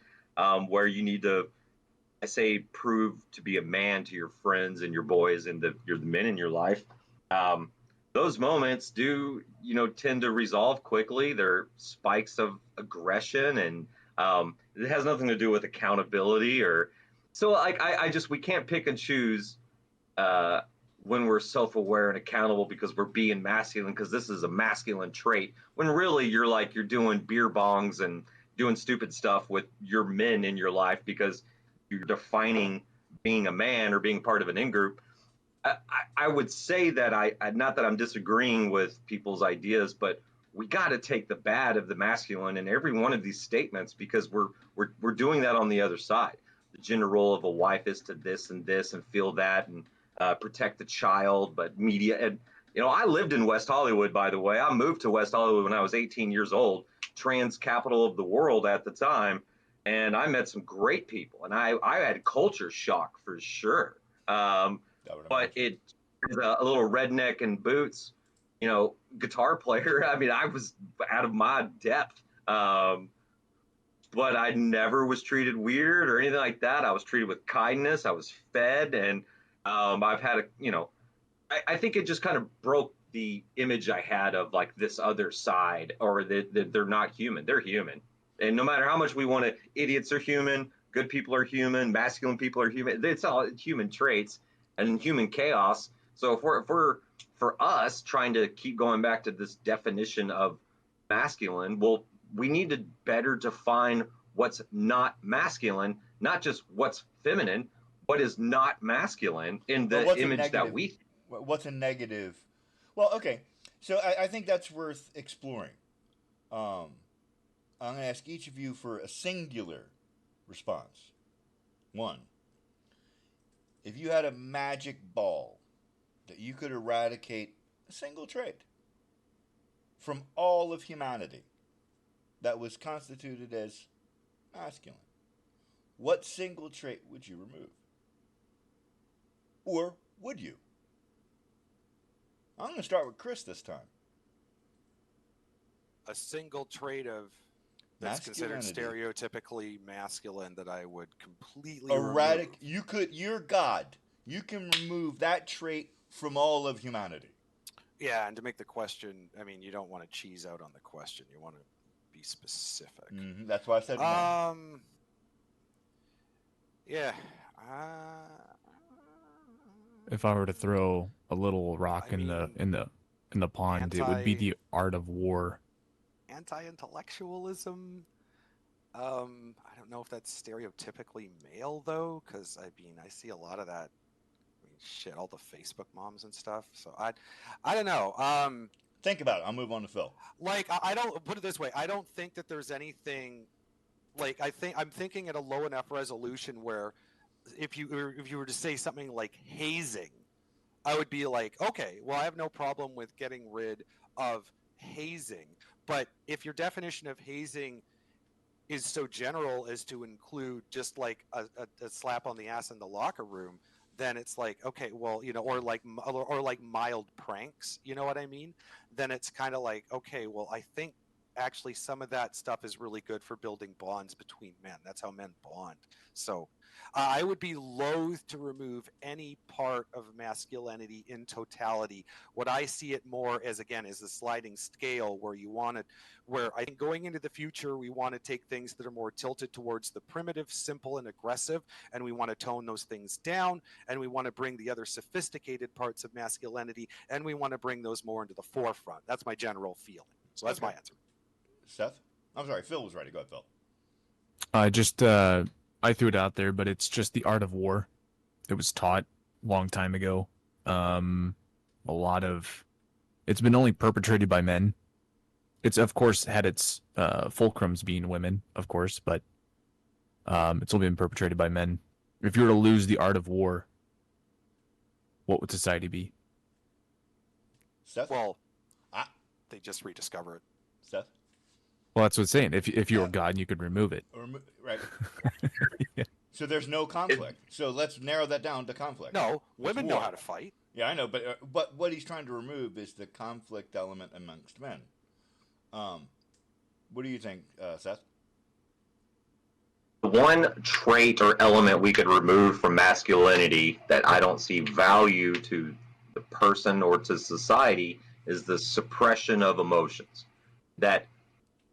where you need to, I say, prove to be a man to your friends and your boys and the men in your life. Um, those moments do, tend to resolve quickly. They're spikes of aggression, and it has nothing to do with accountability or. So, like, I just we can't pick and choose uh, when we're self-aware and accountable because we're being masculine because this is a masculine trait. When really you're doing beer bongs and doing stupid stuff with your men in your life because you're defining being a man or being part of an in group. I would say that not that I'm disagreeing with people's ideas, but we got to take the bad of the masculine in every one of these statements because we're doing that on the other side. The gender role of a wife is to this and feel that and protect the child, but media and I lived in West Hollywood, by the way. I moved to West Hollywood when I was 18 years old, trans capital of the world at the time, and I met some great people, and I had culture shock for sure. But it as a little redneck in boots, guitar player. I mean, I was out of my depth. But I never was treated weird or anything like that. I was treated with kindness. I was fed, and I've had I think it just kind of broke the image I had of like this other side, or that they're not human. They're human, and no matter how much we want to, idiots are human, good people are human, masculine people are human. It's all human traits and human chaos. So if we're for us trying to keep going back to this definition of masculine, well, we need to better define what's not masculine, not just what's feminine, what is not masculine in the image that we. What's a negative? Well, okay. So I think that's worth exploring. I'm going to ask each of you for a singular response. One, if you had a magic ball that you could eradicate a single trait from all of humanity that was constituted as masculine, what single trait would you remove? Or would you? I'm going to start with Chris this time. A single trait of that's considered stereotypically masculine that I would completely remove. You're God. You can remove that trait from all of humanity. Yeah, and to make the question, I mean, you don't want to cheese out on the question. You want to be specific. Mm-hmm. That's why I said one. Yeah. If I were to throw a little rock in the pond, it would be the art of war. Anti-intellectualism. I don't know if that's stereotypically male though, because I mean I see a lot of that. I mean, shit, all the Facebook moms and stuff. So I don't know. Think about it. I'll move on to Phil. Like I don't put it this way. I don't think that there's anything. Like I'm thinking at a low enough resolution where if you were to say something like hazing, I would be like, okay, well, I have no problem with getting rid of hazing. But if your definition of hazing is so general as to include just like a slap on the ass in the locker room, then it's like, okay, well, or like mild pranks, you know what I mean? Then it's kind of like, okay, well, I think actually some of that stuff is really good for building bonds between men. That's how men bond. So I would be loath to remove any part of masculinity in totality. What I see it more as, again, is a sliding scale where I think going into the future, we want to take things that are more tilted towards the primitive, simple, and aggressive, and we want to tone those things down, and we want to bring the other sophisticated parts of masculinity, and we want to bring those more into the forefront. That's my general feeling. So that's my answer. Seth? I'm sorry, Phil was ready. Go ahead, Phil. I threw it out there, but it's just the art of war. It was taught a long time ago. it's been only perpetrated by men. It's of course had its fulcrums being women, of course, but it's only been perpetrated by men. If you were to lose the art of war, what would society be? Seth? Well, I, they just rediscover it. Seth? Well, that's what it's saying. If you were Yeah. God and you could remove it. Right. Yeah. So there's no conflict. So let's narrow that down to conflict. No, It's women know war. how to fight. Yeah, I know, but what he's trying to remove is the conflict element amongst men. What do you think, Seth? The one trait or element we could remove from masculinity that I don't see value to the person or to society is the suppression of emotions. That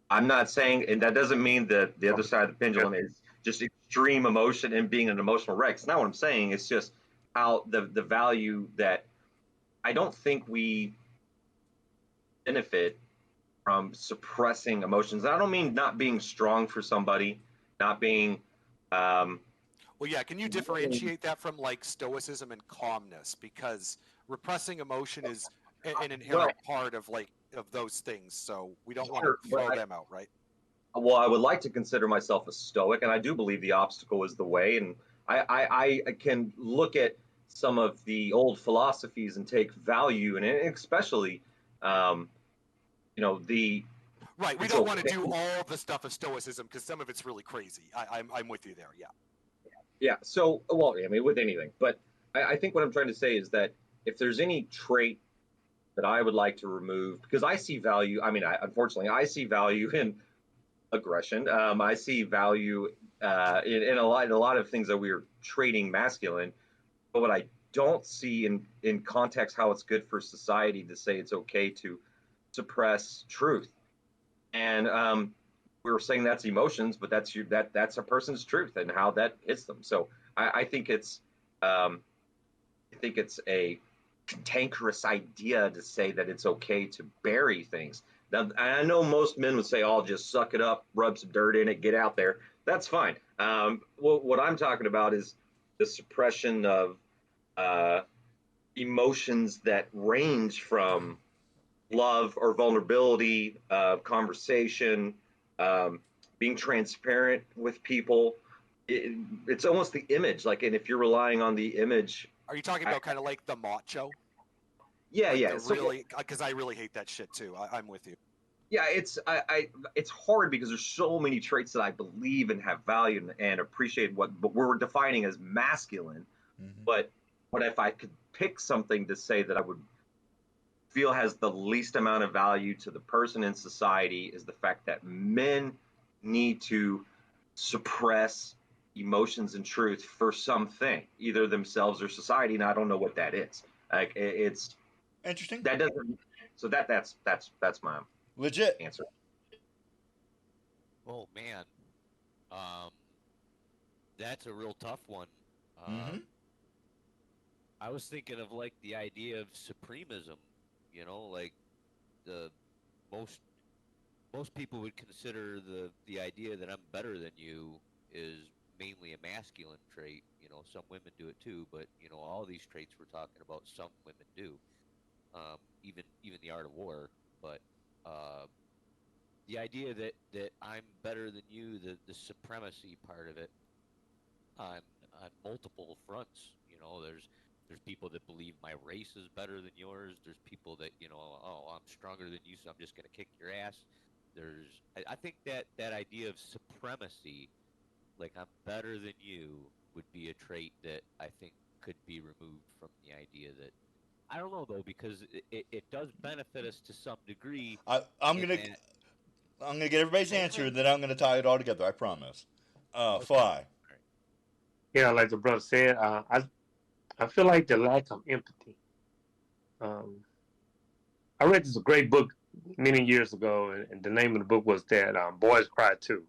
I'm not saying, and that doesn't mean that the other side of the pendulum is just extreme emotion and being an emotional wreck. It's not what I'm saying. It's just how the value that I don't think we benefit from suppressing emotions. I don't mean not being strong for somebody, not being. Well, yeah. Can you differentiate that from like stoicism and calmness? Because repressing emotion is an inherent part of those things. So we don't want to throw them out, right? Well, I would like to consider myself a stoic, and I do believe the obstacle is the way. And I can look at some of the old philosophies and take value, and especially, the Right. We don't want to do all the stuff of stoicism because some of it's really crazy. I'm with you there. Yeah. Yeah. So, well, I mean, with anything, but I think what I'm trying to say is that if there's any trait that I would like to remove, because I see value. I mean, unfortunately, I see value in aggression. I see value in a lot of things that we are trading masculine. But what I don't see in context how it's good for society to say it's okay to suppress truth. And we were saying that's emotions, but that's a person's truth and how that hits them. So I think it's a cantankerous idea to say that it's okay to bury things. Now, I know most men would say, "Oh, just suck it up, rub some dirt in it, get out there." That's fine. What I'm talking about is the suppression of uh, emotions that range from love or vulnerability, conversation, um, being transparent with people. It's almost the image. Like, and if you're relying on the image, Are you talking about kind of like the macho? yeah, Like yeah. the really, because I really hate that shit too. I'm with you. Yeah, it's hard because there's so many traits that I believe and have value and appreciate what we're defining as masculine. Mm-hmm. But what if I could pick something to say that I would feel has the least amount of value to the person in society is the fact that men need to suppress emotions and truth for something, either themselves or society, and I don't know what that is. Like it's Interesting. that doesn't. So that's my Legit. answer. Oh man, um, that's a real tough one. Mm-hmm. I was thinking of like the idea of supremism. Like the most most people would consider the idea that I'm better than you is mainly a masculine trait. Some women do it too, but all these traits we're talking about, some women do. Even the art of war, but uh, the idea that I'm better than you, the supremacy part of it on on multiple fronts. There's people that believe my race is better than yours. There's people that oh, I'm stronger than you, so I'm just gonna kick your ass. I think that idea of supremacy, like I'm better than you, would be a trait that I think could be removed from the idea that I don't know though, because it does benefit us to some degree I'm in gonna that. I'm gonna get everybody's answer, then I'm gonna tie it all together. I promise. Okay. Fly. Yeah, like the brother said, I feel like the lack of empathy. I read this great book many years ago, and the name of the book was that Boys Cry Too.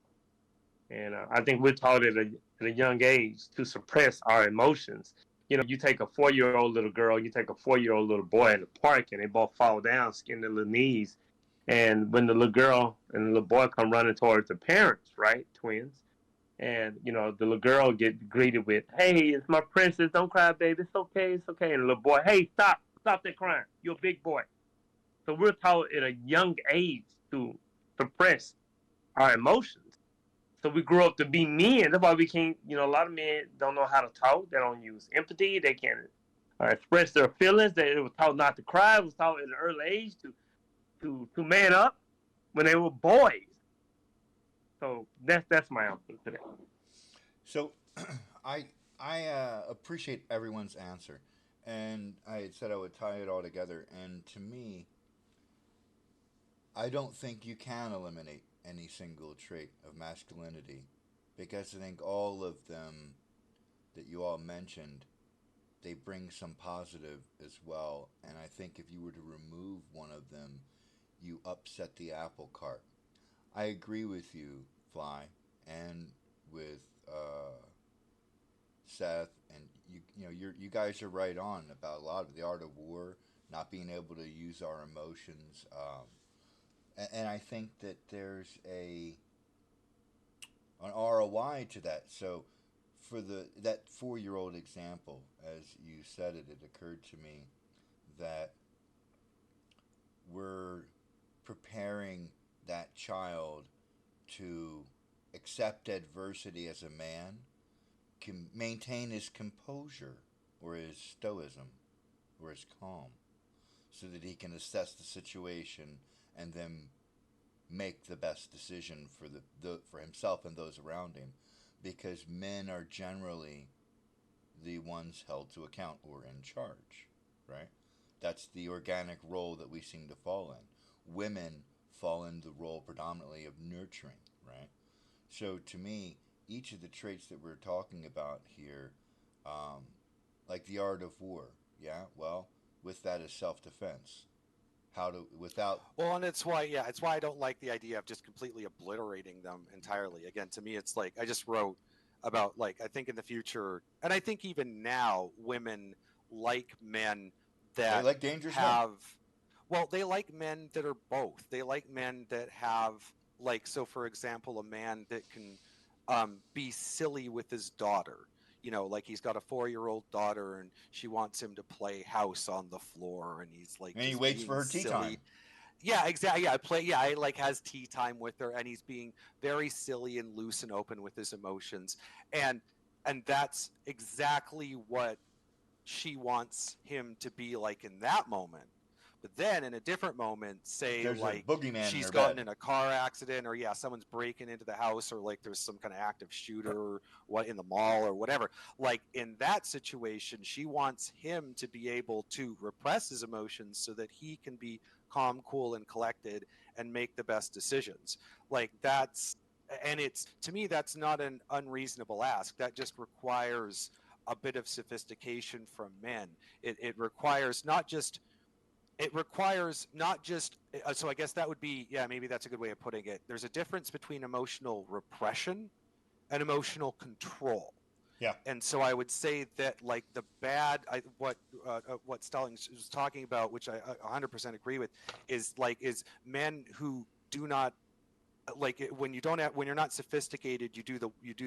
And I think we're taught at a young age to suppress our emotions. You take a 4-year-old little girl, you take a 4-year-old little boy in the park, and they both fall down, skin their little knees. And when the little girl and the little boy come running towards the parents, right, twins, and the little girl get greeted with, "Hey, it's my princess, don't cry, baby, it's okay, it's okay." And the little boy, "Hey, stop! stop that crying. You're a big boy. So we're taught at a young age to suppress our emotions. So we grow up to be men. That's why we can't, a lot of men don't know how to talk. They don't use empathy. They can't express their feelings. They were taught not to cry. It was taught at an early age to man up when they were boys. So that's my answer to that. So, I appreciate everyone's answer, and I had said I would tie it all together. And to me, I don't think you can eliminate any single trait of masculinity, because I think all of them that you all mentioned, they bring some positive as well. And I think if you were to remove one of them, you upset the apple cart. I agree with you, Fly, and with Seth, and you guys are right on about a lot of the art of war, not being able to use our emotions, and I think that there's an ROI to that. So, for that 4-year-old example, as you said it, it occurred to me that we're preparing that child to accept adversity as a man, can maintain his composure or his stoicism or his calm, so that he can assess the situation and then make the best decision for for himself and those around him, because men are generally the ones held to account or in charge, right? That's the organic role that we seem to fall in. Women fall in the role predominantly of nurturing, right? So to me, each of the traits that we're talking about here, um, like the art of war, yeah, well, with that is self-defense. How to without Well, and it's why I don't like the idea of just completely obliterating them entirely. Again, to me, it's like I just wrote about, like, I think in the future, and I think even now, women like men they that like dangerous men. have, well, they like men that are both. They like men that have, like, so for example, a man that can be silly with his daughter. Like he's got a 4-year-old daughter and she wants him to play house on the floor, and he's like And he just waits being for her tea silly. time. Yeah, exactly. Yeah, play. Yeah, I like has tea time with her, and he's being very silly and loose and open with his emotions, and that's exactly what she wants him to be like in that moment. But then in a different moment, say There's a like boogeyman in she's her gotten bed. in a car accident, or yeah, someone's breaking into the house, or like there's some kind of active shooter or what in the mall or whatever. Like in that situation, she wants him to be able to repress his emotions so that he can be calm, cool, and collected and make the best decisions. Like that's, and it's, to me, that's not an unreasonable ask. That just requires a bit of sophistication from men. It requires not just, so I guess that would be, yeah, maybe that's a good way of putting it. There's a difference between emotional repression and emotional control. Yeah. And so I would say that, like, the bad, what Stalling was talking about, which I 100% agree with, is men who do not, like, when you're not sophisticated, you do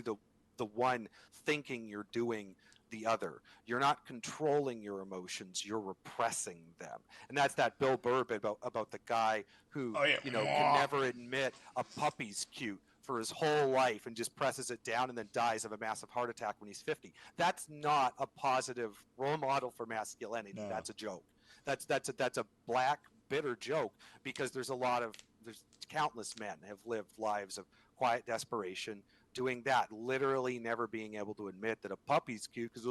the one thinking you're doing the other. You're not controlling your emotions, you're repressing them. And that's that Bill Burr bit about the guy who, Oh yeah. can never admit a puppy's cute for his whole life and just presses it down and then dies of a massive heart attack when he's 50. That's not a positive role model for masculinity. No. That's a joke. That's a black, bitter joke, because there's countless men have lived lives of quiet desperation, doing that, literally never being able to admit that a puppy's cute because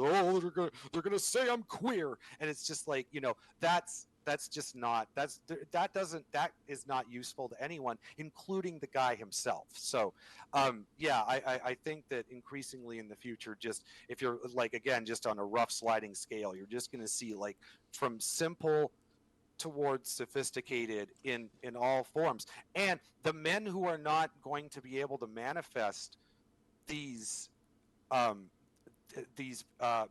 they're gonna say I'm queer, and it's just like, that's just not, that is not useful to anyone, including the guy himself. So yeah, I think that increasingly in the future, just if you're like, again, just on a rough sliding scale, you're just going to see, like, from simple towards sophisticated in all forms. And the men who are not going to be able to manifest these um,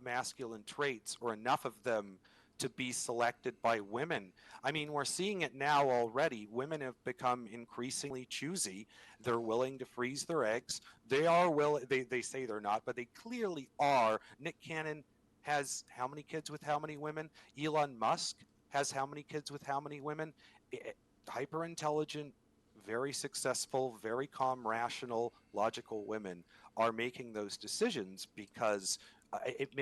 masculine traits, or enough of them to be selected by women. I mean, we're seeing it now already. Women have become increasingly choosy. They're willing to freeze their eggs. They are willing. They say they're not, but they clearly are. Nick Cannon has how many kids with how many women? Elon Musk has how many kids with how many women? Hyper intelligent, very successful, very calm, rational, logical women are making those decisions because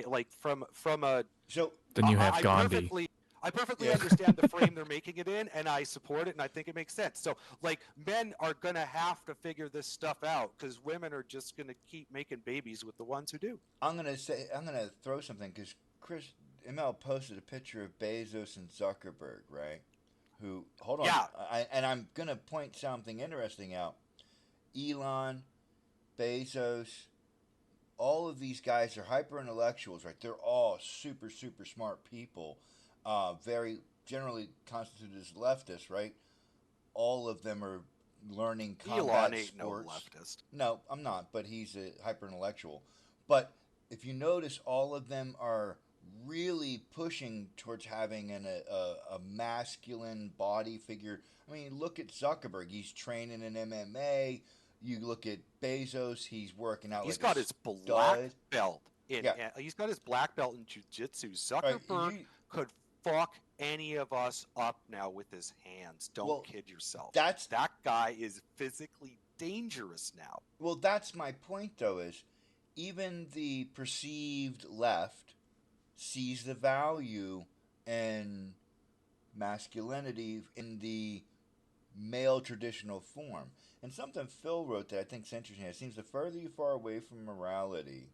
like from a So Then you have I Gandhi. perfectly Yeah. understand the frame they're making it in, and I support it, and I think it makes sense. So, like, men are gonna have to figure this stuff out because women are just gonna keep making babies with the ones who do. I'm gonna throw something because Chris ML posted a picture of Bezos and Zuckerberg, right? Who hold on, Yeah, and I'm gonna point something interesting out. Elon, Bezos, all of these guys are hyper intellectuals, right? They're all super super smart people, very generally constituted as leftists, right? All of them are learning Elon combat ain't no sports. leftist. No, I'm not, but he's a hyper intellectual. But if you notice, all of them are really pushing towards having a masculine body figure. I mean, look at Zuckerberg. He's training in MMA. You look at Bezos. He's working out He's like a got his black stud. belt in. Yeah. He's got his black belt in jujitsu. All right. Zuckerberg could fuck any of us up now with his hands. Don't Well, kid yourself. that's That guy is physically dangerous now. well. That's my point, though. Is even the perceived left sees the value in masculinity in the male traditional form. And something Phil wrote that I think is interesting. It seems the further you far away from morality,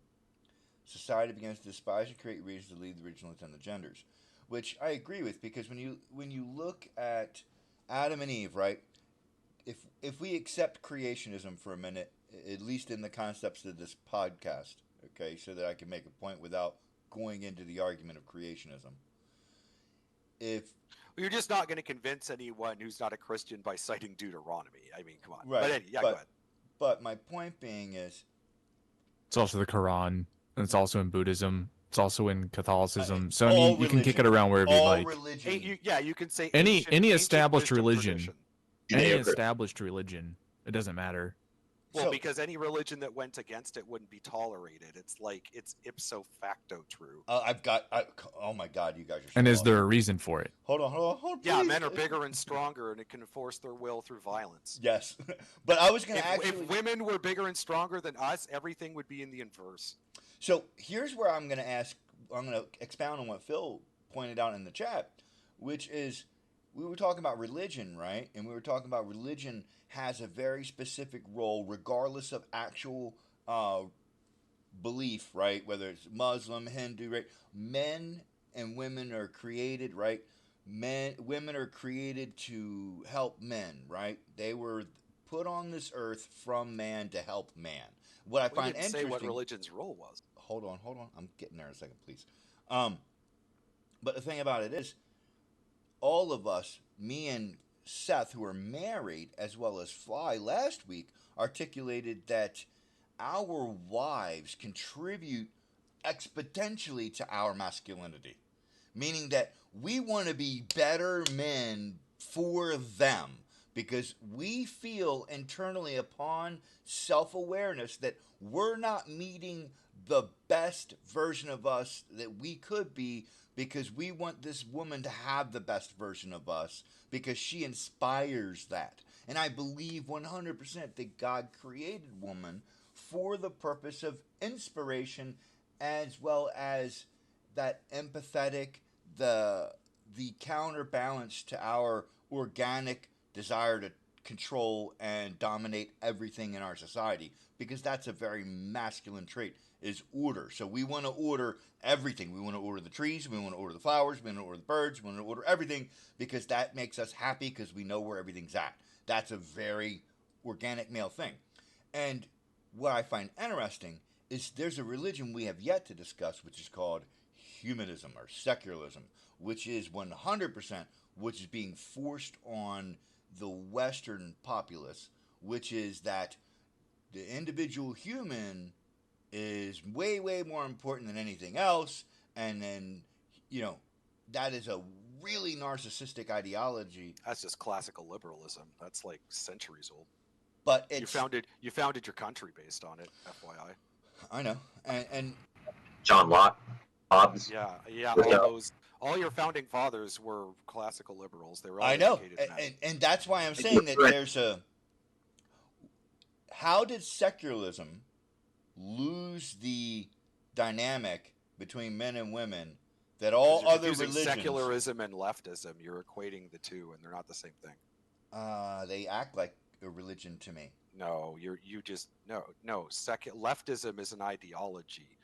society begins to despise and create reasons to leave the original intent of the genders. Which I agree with because when you look at Adam and Eve, right? If we accept creationism for a minute, at least in the concepts of this podcast, okay, so that I can make a point without going into the argument of creationism. If You're just not going to convince anyone who's not a Christian by citing Deuteronomy. I mean, come on. right, But yeah, go ahead. But my point being is, It's also the Quran, and it's also in Buddhism. It's also in Catholicism. So I all mean, you can kick it religion- around wherever you all like. religion, You can say Any ancient established wisdom religion, tradition. any Judeo-Christian. established religion, it doesn't matter. Well, So- because any religion that went against it wouldn't be tolerated. It's like it's ipso facto true. oh my God, you guys are. So And is off. there a reason for it? Hold on. Yeah, Please. men are bigger and stronger, and it can enforce their will through violence. Yes, but I was going to If actually. women were bigger and stronger than us, everything would be in the inverse. So here's where I'm going to ask. I'm going to expound on what Phil pointed out in the chat, which is we were talking about religion, right? And we were talking about religion has a very specific role, regardless of actual belief, right? Whether it's Muslim, Hindu, right? Men and women are created, right? Women are created to help men, right? They were put on this earth from man to help man. What I We find didn't interesting. say what religion's role was. Hold on. I'm getting there in a second, please. But the thing about it is, all of us, me and Seth, who are married, as well as Fly last week, articulated that our wives contribute exponentially to our masculinity. Meaning that we want to be better men for them because we feel internally upon self-awareness that we're not meeting the best version of us that we could be because we want this woman to have the best version of us because she inspires that. And I believe 100% that God created woman for the purpose of inspiration as well as that empathetic, the counterbalance to our organic desire to control and dominate everything in our society, because that's a very masculine trait, is order. So we want to order everything. We want to order the trees, we want to order the flowers, we want to order the birds, we want to order everything because that makes us happy because we know where everything's at. That's a very organic male thing. And what I find interesting is there's a religion we have yet to discuss, which is called humanism or secularism, which is 100% which is being forced on the Western populace, which is that the individual human is way, way more important than anything else. And then, that is a really narcissistic ideology. That's just classical liberalism. That's like centuries old. But it's... You founded your country based on it, FYI. I know. And John Locke. Hobbes. Yeah. So, All your founding fathers were classical liberals. They were all I know, educated men. and that's why I'm saying that there's a. How did secularism lose the dynamic between men and women that all You're other confusing religions? secularism and leftism. You're equating the two, and they're not the same thing. They act like a religion to me. No, you just no. Leftism is an ideology.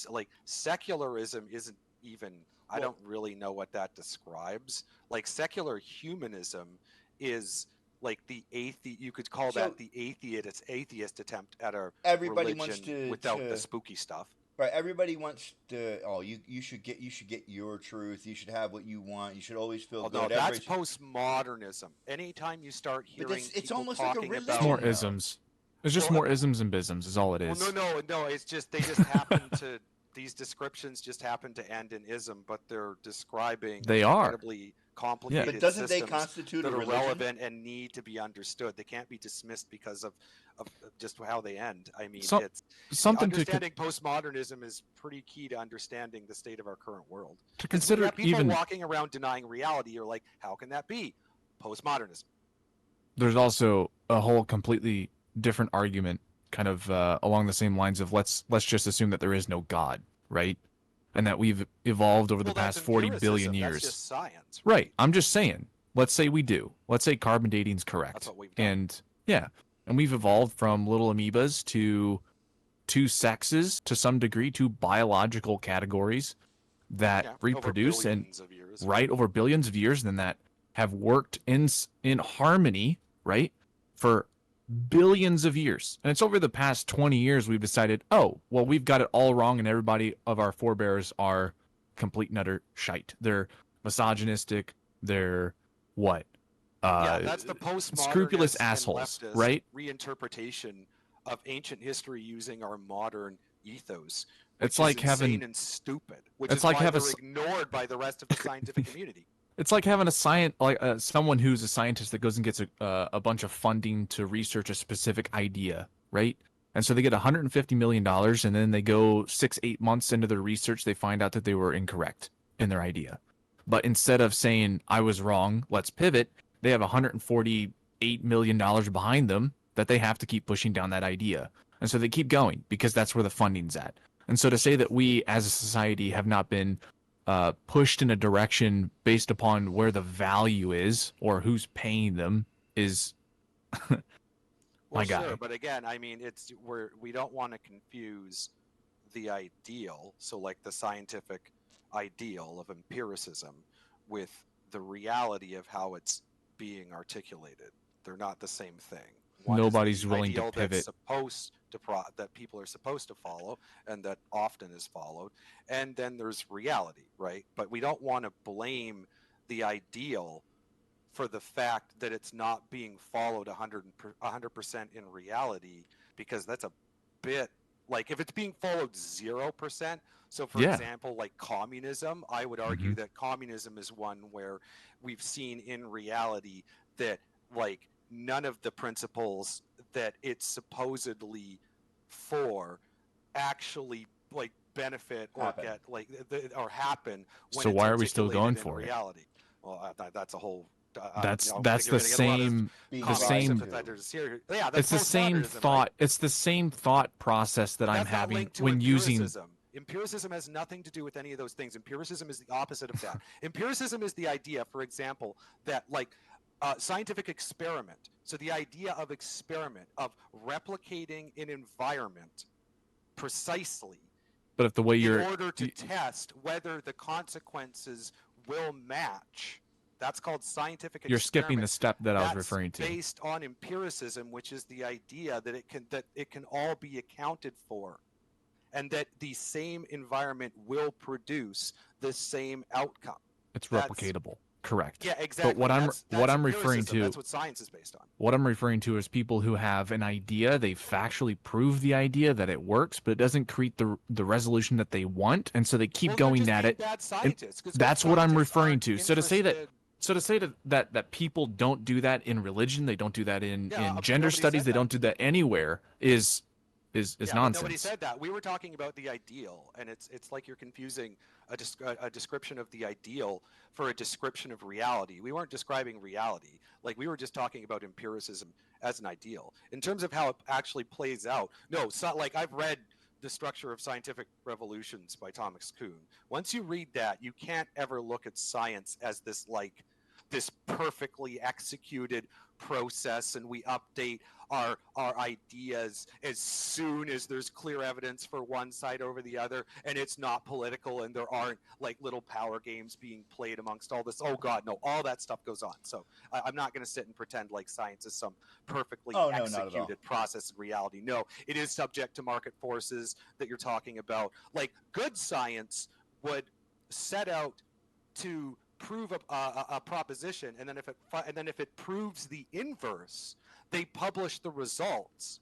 Like secularism isn't even. I don't really know what that describes. Like secular humanism is like the atheist. You could call that the atheist attempt at a Everybody religion wants to without the spooky stuff. Right, everybody wants to. Oh, you should get your truth. You should have what you want. You should always feel Oh, good. no, that's postmodernism. Anytime you start hearing, it's people almost like a talking religion. It's about more isms. It's just more isms and bisms is all it is. Well, no. It's just they just happen to these descriptions just happen to end in ism, but they're describing incredibly complicated but doesn't they systems constitute that a are religion? relevant and need to be understood. They can't be dismissed because of just how they end. I mean, it's something understanding postmodernism is pretty key to understanding the state of our current world. To consider people even walking around denying reality, you're like, how can that be? Postmodernism. There's also a whole completely different argument, kind of along the same lines of let's just assume that there is no God, right? And that we've evolved over the past 40 billion years. That's just science. Right. I'm just saying. Let's say we do. Let's say carbon dating's correct. That's what we've done. And yeah, and we've evolved from little amoebas to two sexes to some degree, two biological categories that reproduce and over billions of years, and that have worked in harmony, right, for billions of years. And it's over the past 20 years we've decided, oh, well, we've got it all wrong, and everybody of our forebears are complete and utter shite. They're misogynistic. They're what? That's the postmodernist scrupulous assholes, right? Reinterpretation of ancient history using our modern ethos. It's like insane having and stupid, which it's is like why they're ignored by the rest of the scientific community. It's like having someone who's a scientist that goes and gets a bunch of funding to research a specific idea, right? And so they get $150 million, and then they go 6-8 months into their research, they find out that they were incorrect in their idea. But instead of saying, I was wrong, let's pivot, they have $148 million behind them that they have to keep pushing down that idea. And so they keep going because that's where the funding's at. And so to say that we as a society have not been pushed in a direction based upon where the value is or who's paying them is my guy. Sure, but again, I mean, we don't want to confuse the ideal, so like the scientific ideal of empiricism, with the reality of how it's being articulated. They're not the same thing. One Nobody's is willing to ideal pivot. That's supposed to that people are supposed to follow, and that often is followed. And then there's reality, right? But we don't want to blame the ideal for the fact that it's not being followed 100% in reality, because that's a bit like if it's being followed 0%. So, for example, like communism, I would argue that communism is one where we've seen in reality that like none of the principles that it's supposedly for actually like benefit or get like or happen. When so why are we still going for reality? Well, that's a whole. That's the same Yeah, it's the same thought. Right? It's the same thought process that I'm having when using. Empiricism has nothing to do with any of those things. Empiricism is the opposite of that. Empiricism is the idea, for example, that like scientific experiment. So the idea of experiment, of replicating an environment precisely, but if the way in order to test whether the consequences will match. That's called scientific experiment. You're skipping the step that I was referring to. Based on empiricism, which is the idea that it can all be accounted for, and that the same environment will produce the same outcome. It's replicatable. Correct. Yeah, exactly. But what I'm referring to, that's what science is based on. What I'm referring to is people who have an idea, they factually prove the idea that it works, but it doesn't create the resolution that they want, and so they keep going at it. That's what I'm referring to. So to say that people don't do that in religion, they don't do that in gender studies, they don't do that anywhere, is is yeah, nonsense. But nobody said that. We were talking about the ideal, and it's like you're confusing a description of the ideal for a description of reality. We weren't describing reality. Like, we were just talking about empiricism as an ideal. In terms of how it actually plays out, no, so, like, I've read The Structure of Scientific Revolutions by Thomas Kuhn. Once you read that, you can't ever look at science as this perfectly executed process, and we update our ideas as soon as there's clear evidence for one side over the other, and it's not political, and there aren't like little power games being played amongst all this. Oh God, no, all that stuff goes on. So I'm not going to sit and pretend like science is some perfectly Oh, no, not at all. executed process in reality. No, it is subject to market forces that you're talking about. Like, good science would set out to prove a proposition, and then if it proves the inverse, they publish the results,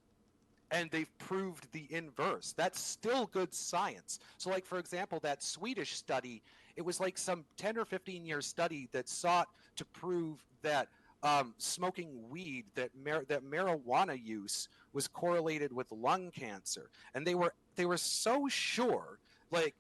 and they've proved the inverse. That's still good science. So, like, for example, that Swedish study, it was like some 10 or 15-year study that sought to prove that smoking weed, that marijuana use was correlated with lung cancer, and they were so sure, like,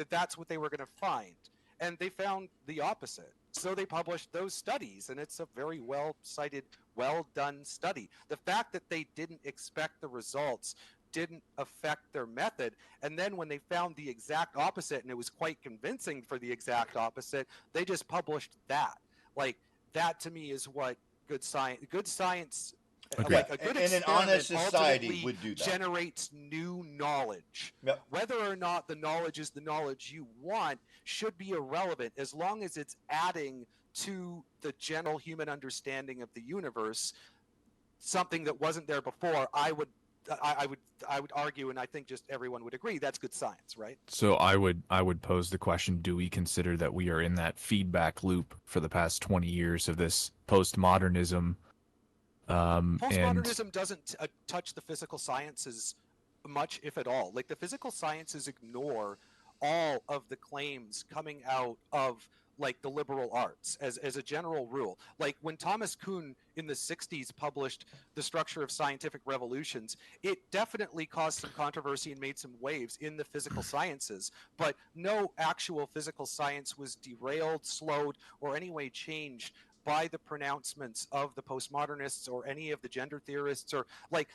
that's what they were going to find, and they found the opposite. So they published those studies, and it's a very well cited, well done study. The fact that they didn't expect the results didn't affect their method, and then when they found the exact opposite, and it was quite convincing for the exact opposite, they just published that. Like, that to me is what good science Okay. like a good And an experiment honest society ultimately would do that. generates new knowledge. Yep. Whether or not the knowledge is the knowledge you want should be irrelevant, as long as it's adding to the general human understanding of the universe something that wasn't there before. I would argue, and I think just everyone would agree, that's good science, right? So I would pose the question: do we consider that we are in that feedback loop for the past 20 years of this postmodernism? Postmodernism doesn't touch the physical sciences much, if at all. Like, the physical sciences ignore all of the claims coming out of, like, the liberal arts as a general rule. Like, when Thomas Kuhn in the 60s published The Structure of Scientific Revolutions, it definitely caused some controversy and made some waves in the physical sciences, but no actual physical science was derailed, slowed, or any way changed by the pronouncements of the postmodernists or any of the gender theorists, or like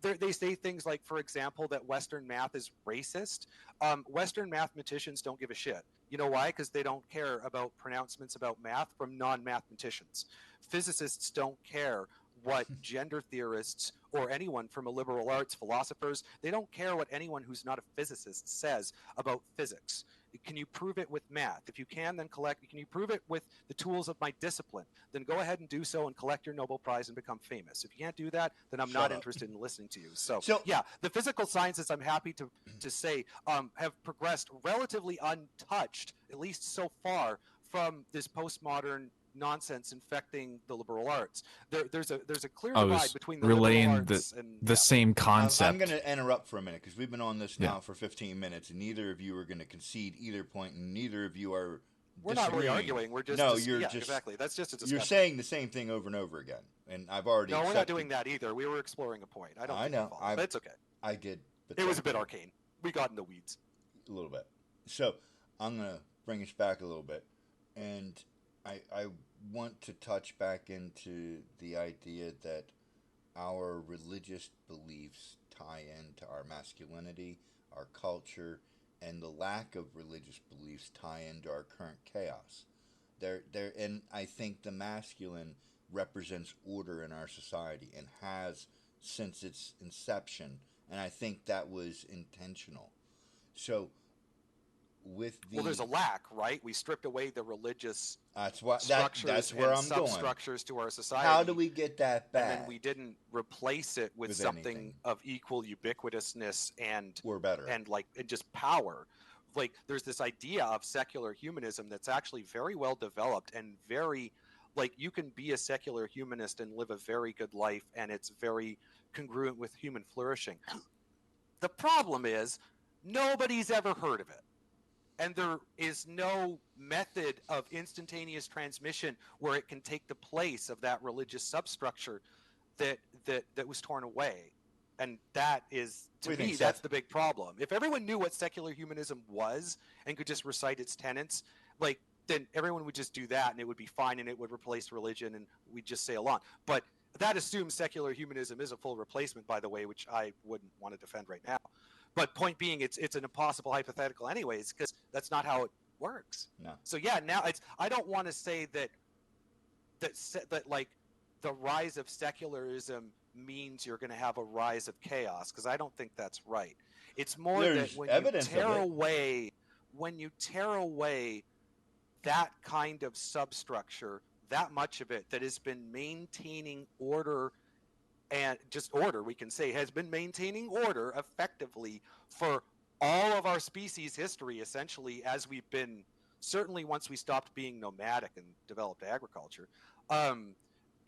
they say things like, for example, that Western math is racist. Western mathematicians don't give a shit. You know why? Because they don't care about pronouncements about math from non-mathematicians. Physicists don't care what gender theorists or anyone from a liberal arts, philosophers, they don't care what anyone who's not a physicist says about physics. Can you prove it with math? If you can, then can you prove it with the tools of my discipline? Then go ahead and do so and collect your Nobel Prize and become famous. If you can't do that, then I'm not interested in listening to you. So yeah, the physical sciences, I'm happy to say, have progressed relatively untouched, at least so far, from this postmodern nonsense infecting the liberal arts. There's a clear divide between the liberal arts and the same concept. I'm going to interrupt for a minute because we've been on this now for 15 minutes, and neither of you are going to concede either point, and neither of you are. We're not really arguing. We're just exactly. That's just a discussion. You're saying the same thing over and over again, and I've already. No, we're not doing that either. We were exploring a point. I know. But it's okay. I did. But it was a bit arcane. We got in the weeds. A little bit. So I'm going to bring us back a little bit, and I want to touch back into the idea that our religious beliefs tie into our masculinity, our culture, and the lack of religious beliefs tie into our current chaos. And I think the masculine represents order in our society and has since its inception, and I think that was intentional. So there's a lack, right? We stripped away the religious structures that's where I'm substructures to our society. How do we get that back? And then we didn't replace it with something anything of equal ubiquitousness and better and just power. Like, there's this idea of secular humanism that's actually very well developed and very, like, you can be a secular humanist and live a very good life, and it's very congruent with human flourishing. The problem is nobody's ever heard of it. And there is no method of instantaneous transmission where it can take the place of that religious substructure that was torn away. And that is, to What do you me, think, that's Seth? the big problem. If everyone knew what secular humanism was and could just recite its tenets, like, then everyone would just do that and it would be fine and it would replace religion and we'd just sail on. But that assumes secular humanism is a full replacement, by the way, which I wouldn't want to defend right now. But point being, it's an impossible hypothetical anyways, because that's not how it works. No. So yeah, now I don't want to say that like the rise of secularism means you're going to have a rise of chaos, because I don't think that's right. It's more There's that evidence of it. when you tear away that kind of substructure, that much of it that has been maintaining order, and just order, we can say, has been maintaining order effectively for all of our species history, essentially, as we've been, certainly once we stopped being nomadic and developed agriculture.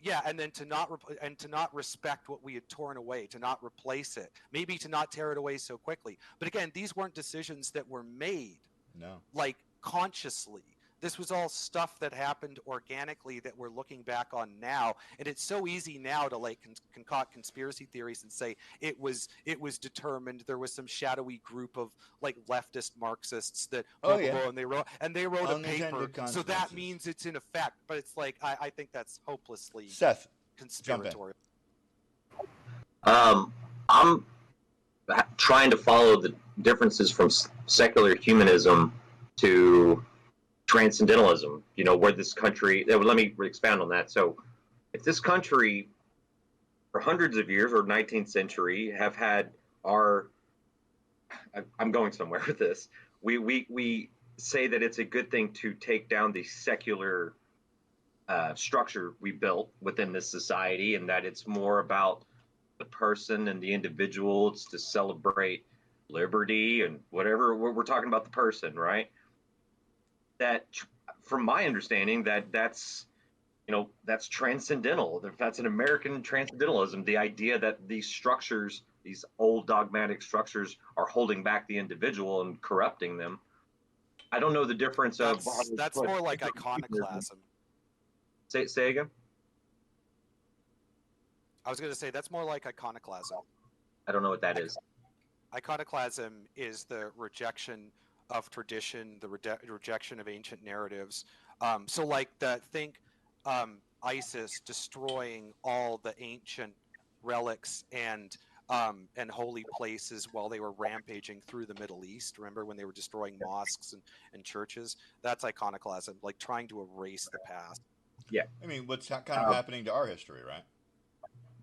Yeah, and then to not respect what we had torn away, to not replace it, maybe to not tear it away so quickly. But again, these weren't decisions that were made No. like consciously. This was all stuff that happened organically that we're looking back on now, and it's so easy now to like concoct conspiracy theories and say it was determined. There was some shadowy group of like leftist Marxists that Oh, yeah. and they wrote a paper, Unintended so that consequences. means it's in effect. But it's like I think that's hopelessly Seth, jump in. conspiratorial. I'm trying to follow the differences from secular humanism to transcendentalism. You know, where this country. Let me expand on that. So, if this country, for hundreds of years or 19th century, have had our, I'm going somewhere with this. We say that it's a good thing to take down the secular structure we built within this society, and that it's more about the person and the individual. It's to celebrate liberty and whatever. We're talking about the person, right? That, from my understanding, that's that's transcendental. That's an American transcendentalism. The idea that these structures, these old dogmatic structures, are holding back the individual and corrupting them. I don't know the difference of. That's more like iconoclasm. Say again. I was going to say that's more like iconoclasm. I don't know what that is. Iconoclasm is the rejection of tradition, the rejection of ancient narratives. So, like ISIS destroying all the ancient relics and holy places while they were rampaging through the Middle East. Remember when they were destroying mosques and churches? That's iconoclasm, like trying to erase the past. Yeah. I mean, what's kind of happening to our history, right?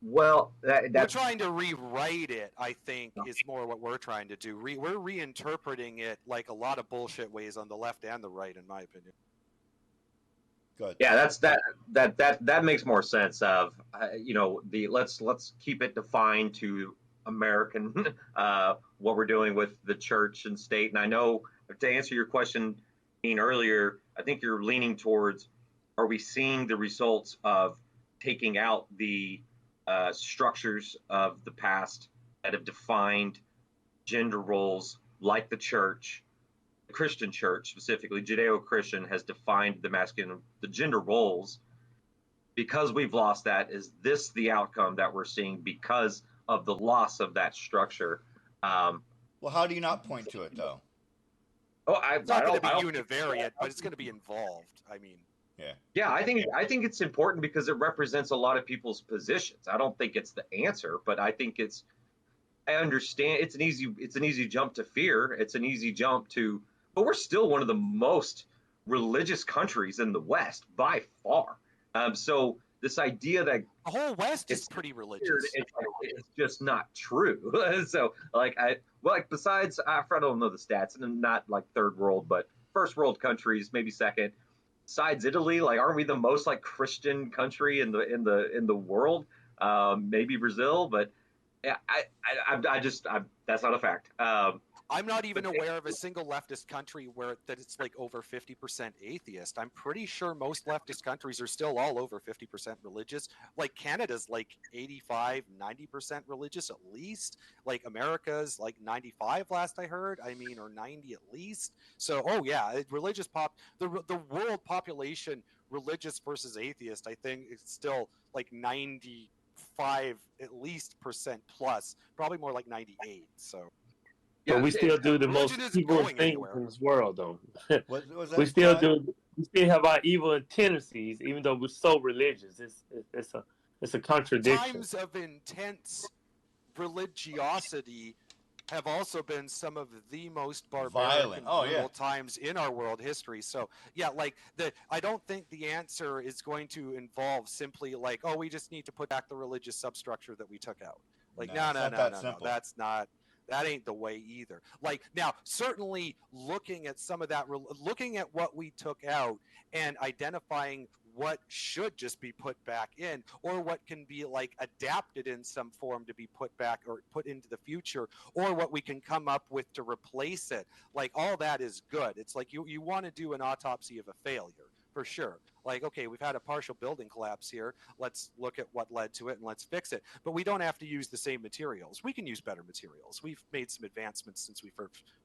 Well, we're trying to rewrite it, I think, is more what we're trying to do. We're reinterpreting it like a lot of bullshit ways on the left and the right, in my opinion. Good. Yeah, that makes more sense. Of let's keep it defined to American what we're doing with the church and state. And I know, to answer your question, Dean, earlier, I think you're leaning towards, are we seeing the results of taking out the structures of the past that have defined gender roles, like the church, the Christian church, specifically Judeo-Christian, has defined the gender roles. Because we've lost that, is this the outcome that we're seeing because of the loss of that structure? Well, how do you not point to it, though? It's not going to be univariate, but it's going to be involved. I mean, yeah, I think it's important because it represents a lot of people's positions. I don't think it's the answer, but I think I understand it's an easy jump to fear. It's an easy jump to, but we're still one of the most religious countries in the West by far. So this idea that the whole West is pretty religious, it's just not true. So besides, I don't know the stats, and not like third world, but first world countries, maybe second. Besides Italy, like, aren't we the most like Christian country in the world? Maybe Brazil, but yeah, that's not a fact. I'm not even aware of a single leftist country that it's like over 50% atheist. I'm pretty sure most leftist countries are still all over 50% religious. Like Canada's like 85, 90% religious at least. Like America's like 95 last I heard. I mean, or 90 at least. So, religious the world population, religious versus atheist, I think it's still like 94 at least percent plus, probably more like 98. So But we still do the most religion isn't evil going things anywhere. in this world, though. What was we that, still Clyde? do. We still have our evil tendencies, even though we're so religious. It's a contradiction. Times of intense religiosity have also been some of the most barbaric Violent. and Oh, brutal yeah. times in our world history. So yeah, like I don't think the answer is going to involve simply like, oh, we just need to put back the religious substructure that we took out. Like, No, it's not that simple. that's not. That ain't the way either. Like now, certainly looking at some of that, looking at what we took out and identifying what should just be put back in, or what can be like adapted in some form to be put back or put into the future, or what we can come up with to replace it. Like all that is good. It's like you want to do an autopsy of a failure for sure. Like, okay, we've had a partial building collapse here. Let's look at what led to it and let's fix it. But we don't have to use the same materials. We can use better materials. We've made some advancements since we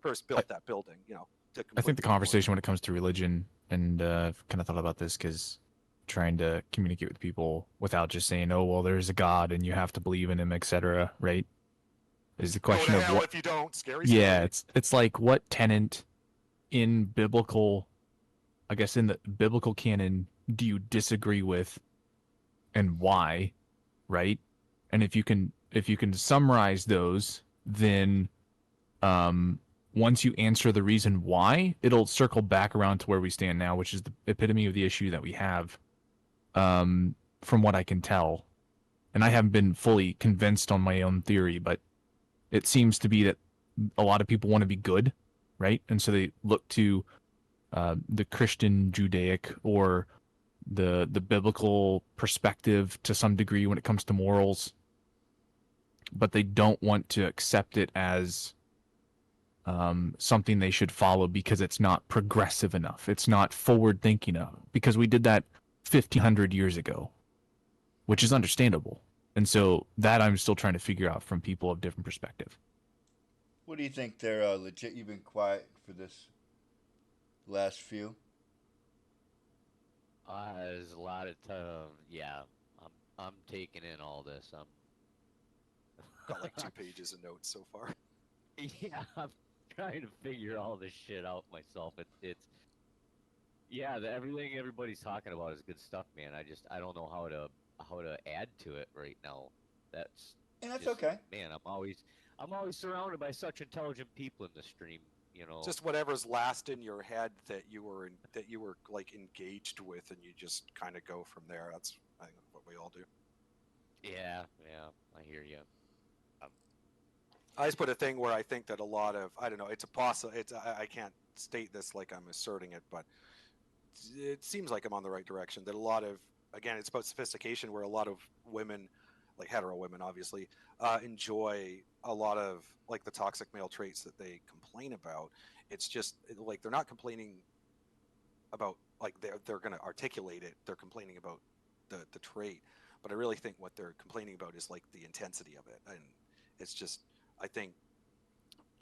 first built that building, you know. I think the conversation when it comes to religion, and I've kind of thought about this because trying to communicate with people without just saying, oh, well, there's a God and you have to believe in him, etc., right? Is the question Go to of hell what... if you don't. Scary. Yeah, it's like what tenant in biblical, I guess in the biblical canon, do you disagree with and why, right? And if you can summarize those, then once you answer the reason why, it'll circle back around to where we stand now, which is the epitome of the issue that we have, from what I can tell. And I haven't been fully convinced on my own theory, but it seems to be that a lot of people want to be good, right? And so they look to the Christian, Judaic, or the biblical perspective to some degree when it comes to morals, but they don't want to accept it as something they should follow because it's not progressive enough. It's not forward thinking enough, because we did that 1,500 years ago, which is understandable. And so that I'm still trying to figure out from people of different perspective. What do you think there, legit? You've been quiet for this last few. There's a lot of time. Yeah, I'm taking in all this. Got like 2 pages of notes so far. Yeah, I'm trying to figure all this shit out myself. It's yeah, everything everybody's talking about is good stuff, man. I don't know how to add to it right now. That's And that's just, okay. man. I'm always surrounded by such intelligent people in the stream. You know, Just whatever's last in your head that you were like engaged with, and you just kind of go from there. That's, I think, what we all do. yeah, I hear you. I just put a thing where I think that a lot of, I don't know, it's a I can't state this like I'm asserting it, but it seems like I'm on the right direction. That a lot of, again, it's about sophistication, where a lot of women, like hetero women, obviously, enjoy a lot of like the toxic male traits that they complain about. It's just like they're not complaining about like they're going to articulate it. They're complaining about the trait, but I really think what they're complaining about is like the intensity of it, and it's just, I think,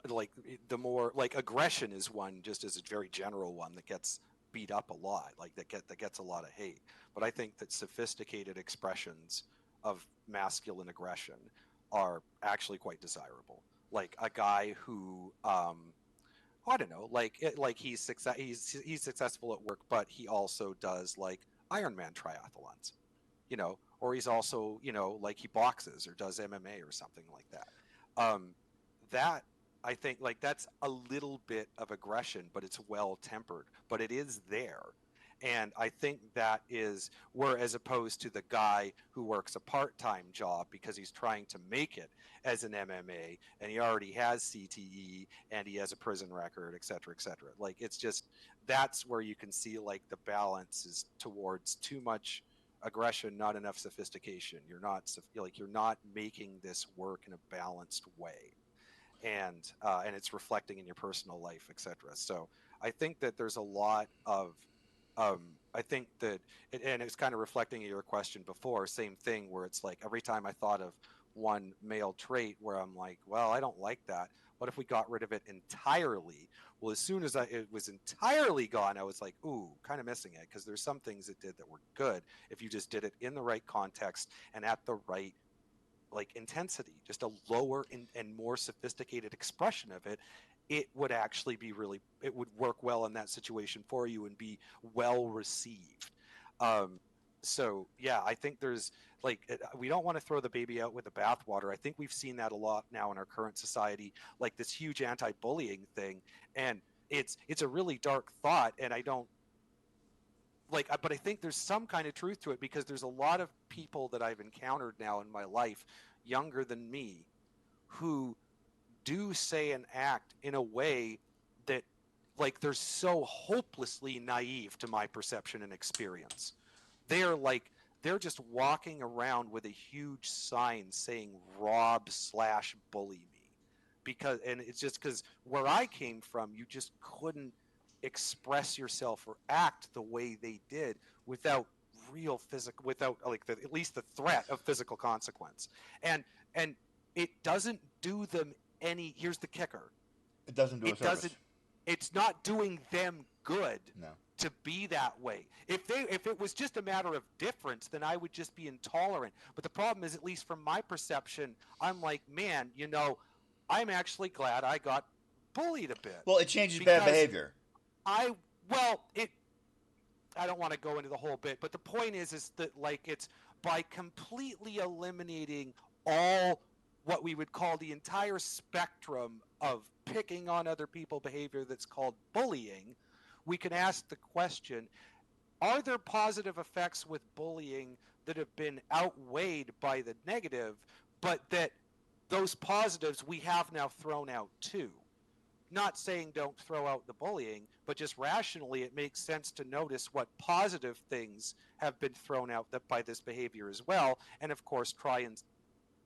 like the more like aggression is one, just as a very general one that gets beat up a lot, like that gets a lot of hate. But I think that sophisticated expressions of masculine aggression are actually quite desirable. Like a guy who, I don't know, like he's successful at work, but he also does like Ironman triathlons, you know, or he's also, you know, like he boxes or does MMA or something like that. That, I think, like that's a little bit of aggression, but it's well tempered, but it is there. And I think that is where, as opposed to the guy who works a part-time job because he's trying to make it as an MMA and he already has CTE and he has a prison record, et cetera, et cetera. Like, it's just, that's where you can see like the balance is towards too much aggression, not enough sophistication. You're not making this work in a balanced way. And it's reflecting in your personal life, etc. So I think that there's a lot of, I think that, and it's kind of reflecting your question before, same thing, where it's like every time I thought of one male trait where I'm like, well, I don't like that. What if we got rid of it entirely? Well, as soon as it was entirely gone, I was like, ooh, kind of missing it, because there's some things it did that were good if you just did it in the right context and at the right like intensity, just a lower and more sophisticated expression of it, it would actually be really, it would work well in that situation for you and be well received. Um, so yeah, I think there's like, we don't want to throw the baby out with the bathwater. I think we've seen that a lot now in our current society, like this huge anti-bullying thing, and it's a really dark thought, and I don't like, but I think there's some kind of truth to it, because there's a lot of people that I've encountered now in my life, younger than me, who do say and act in a way that, like, they're so hopelessly naive to my perception and experience. They're like, they're just walking around with a huge sign saying rob/bully me, because, and it's just because where I came from, you just couldn't express yourself or act the way they did without real physical, without like at least the threat of physical consequence. And it doesn't do them any, here's the kicker, It doesn't do a it service. doesn't, it's not doing them good No. to be that way. If it was just a matter of difference, then I would just be intolerant. But the problem is, at least from my perception, I'm like, man, you know, I'm actually glad I got bullied a bit. Well, it changes bad because behavior. well, it, I don't want to go into the whole bit, but the point is that, like, it's by completely eliminating all what we would call the entire spectrum of picking on other people behavior that's called bullying, we can ask the question, are there positive effects with bullying that have been outweighed by the negative, but that those positives we have now thrown out too? Not saying don't throw out the bullying, but just rationally it makes sense to notice what positive things have been thrown out that by this behavior as well, and of course try and,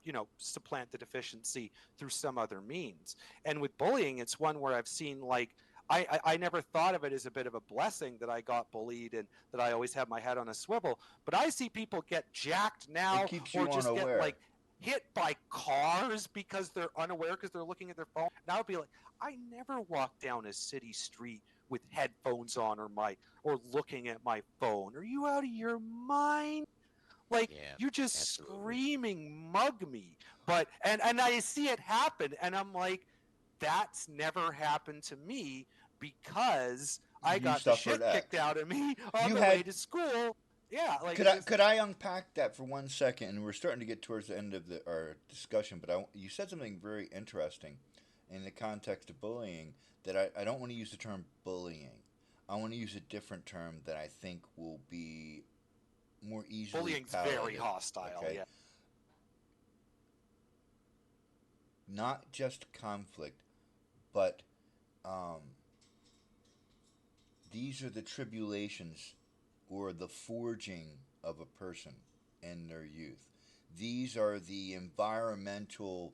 you know, supplant the deficiency through some other means. And with bullying, it's one where I've seen, like, I never thought of it as a bit of a blessing that I got bullied and that I always have my head on a swivel, but I see people get jacked now, It keeps or you just unaware. get like hit by cars because they're unaware, because they're looking at their phone. And I would be like, I never walk down a city street with headphones on or looking at my phone. Are you out of your mind? Like, Yeah, you're just absolutely. screaming mug me. But and I see it happen, and I'm like, that's never happened to me, because I You got the suffered shit kicked X. out of me on You the had- way to school. Yeah, like, Could it's I just, could I unpack that for 1 second? And we're starting to get towards the end of our discussion, but you said something very interesting in the context of bullying, that I don't want to use the term bullying. I want to use a different term that I think will be more easily bullying's palatable. very hostile. Okay? Yeah. Not just conflict, but these are the tribulations or the forging of a person in their youth. These are the environmental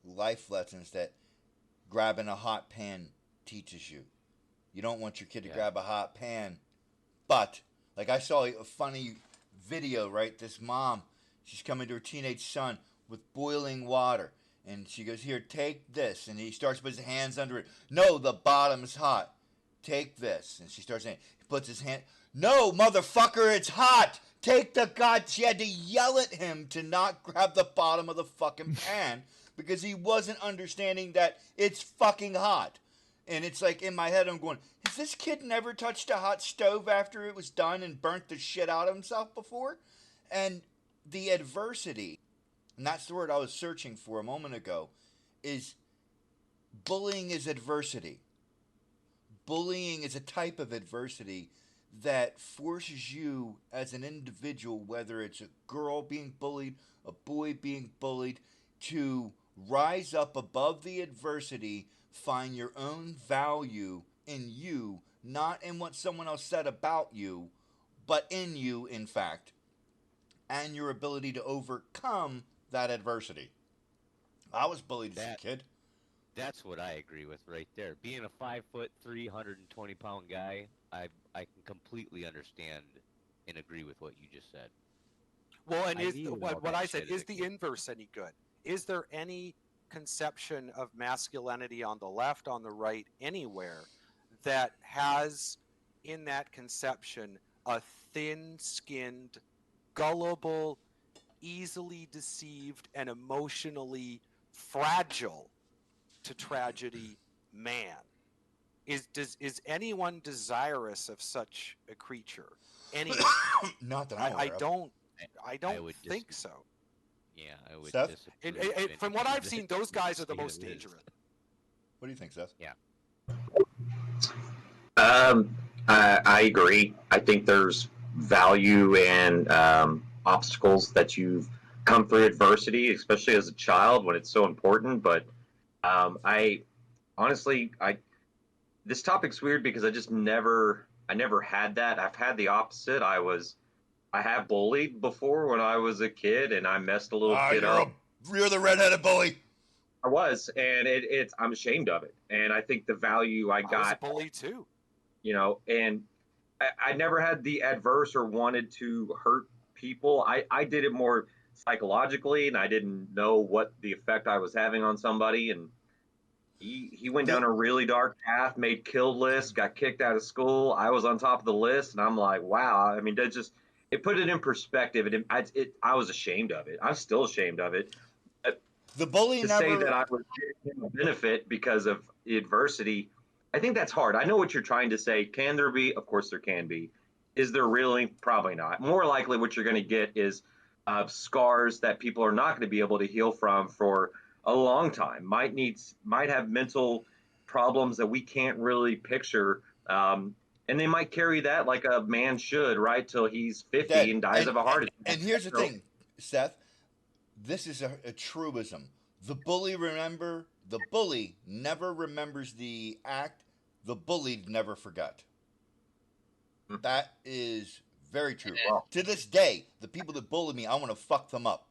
life lessons that grabbing a hot pan teaches you. You don't want your kid to Yeah. grab a hot pan, but like, I saw a funny video, right? This mom, she's coming to her teenage son with boiling water, and she goes, "Here, take this," and he starts to put his hands under it. "No, the bottom's hot. Take this," and she starts saying, he puts his hand. "No, motherfucker, it's hot. Take the god." She had to yell at him to not grab the bottom of the fucking pan because he wasn't understanding that it's fucking hot. And it's like, in my head, I'm going, has this kid never touched a hot stove after it was done and burnt the shit out of himself before? And the adversity, and that's the word I was searching for a moment ago, is bullying is adversity. Bullying is a type of adversity that forces you as an individual, whether it's a girl being bullied, a boy being bullied, to rise up above the adversity, find your own value in you, not in what someone else said about you, but in you, in fact, and your ability to overcome that adversity. I was bullied as a That kid. that's what I agree with right there. Being a 5'3", 120-pound guy, I can completely understand and agree with what you just said. Well, and I is needed all what that I said, shit as is a the kid. inverse any good? Is there any conception of masculinity on the left, on the right, anywhere that has in that conception a thin-skinned, gullible, easily deceived and emotionally fragile to tragedy man. Is anyone desirous of such a creature? Anyone? Not that I'm I aware of. don't. I I don't would think so. Yeah, I would Seth? disapprove. From what I've anything seen, that those you guys are the say most it is. dangerous. What do you think, Seth? Yeah. I agree. I think there's value and obstacles that you've come through adversity, especially as a child when it's so important. But I honestly, I this topic's weird because I never had that. I've had the opposite. I have bullied before when I was a kid, and I messed a little kid up. You're the redheaded bully. I was, and I'm ashamed of it. And I think the value I I was a got, bully too. and I never had the adverse or wanted to hurt people. I did it more psychologically, and I didn't know what the effect I was having on somebody. And he went down a really dark path, made kill lists, got kicked out of school. I was on top of the list, and I'm like, wow. I mean, that just it put it in perspective. I was ashamed of it. I'm still ashamed of it. The bully To say that I was getting a benefit because of adversity, I think that's hard. I know what you're trying to say. Can there be? Of course, there can be. Is there really? Probably not. More likely, what you're going to get is scars that people are not going to be able to heal from for a long time. Might have mental problems that we can't really picture, and they might carry that like a man should, right, till he's 50 Dead. and dies of a heart attack. And here's the So- thing, Seth. This is a truism. The bully never remembers the act. The bullied never forgot. That is very true. Well, To this day, the people that bully me, I want to fuck them up.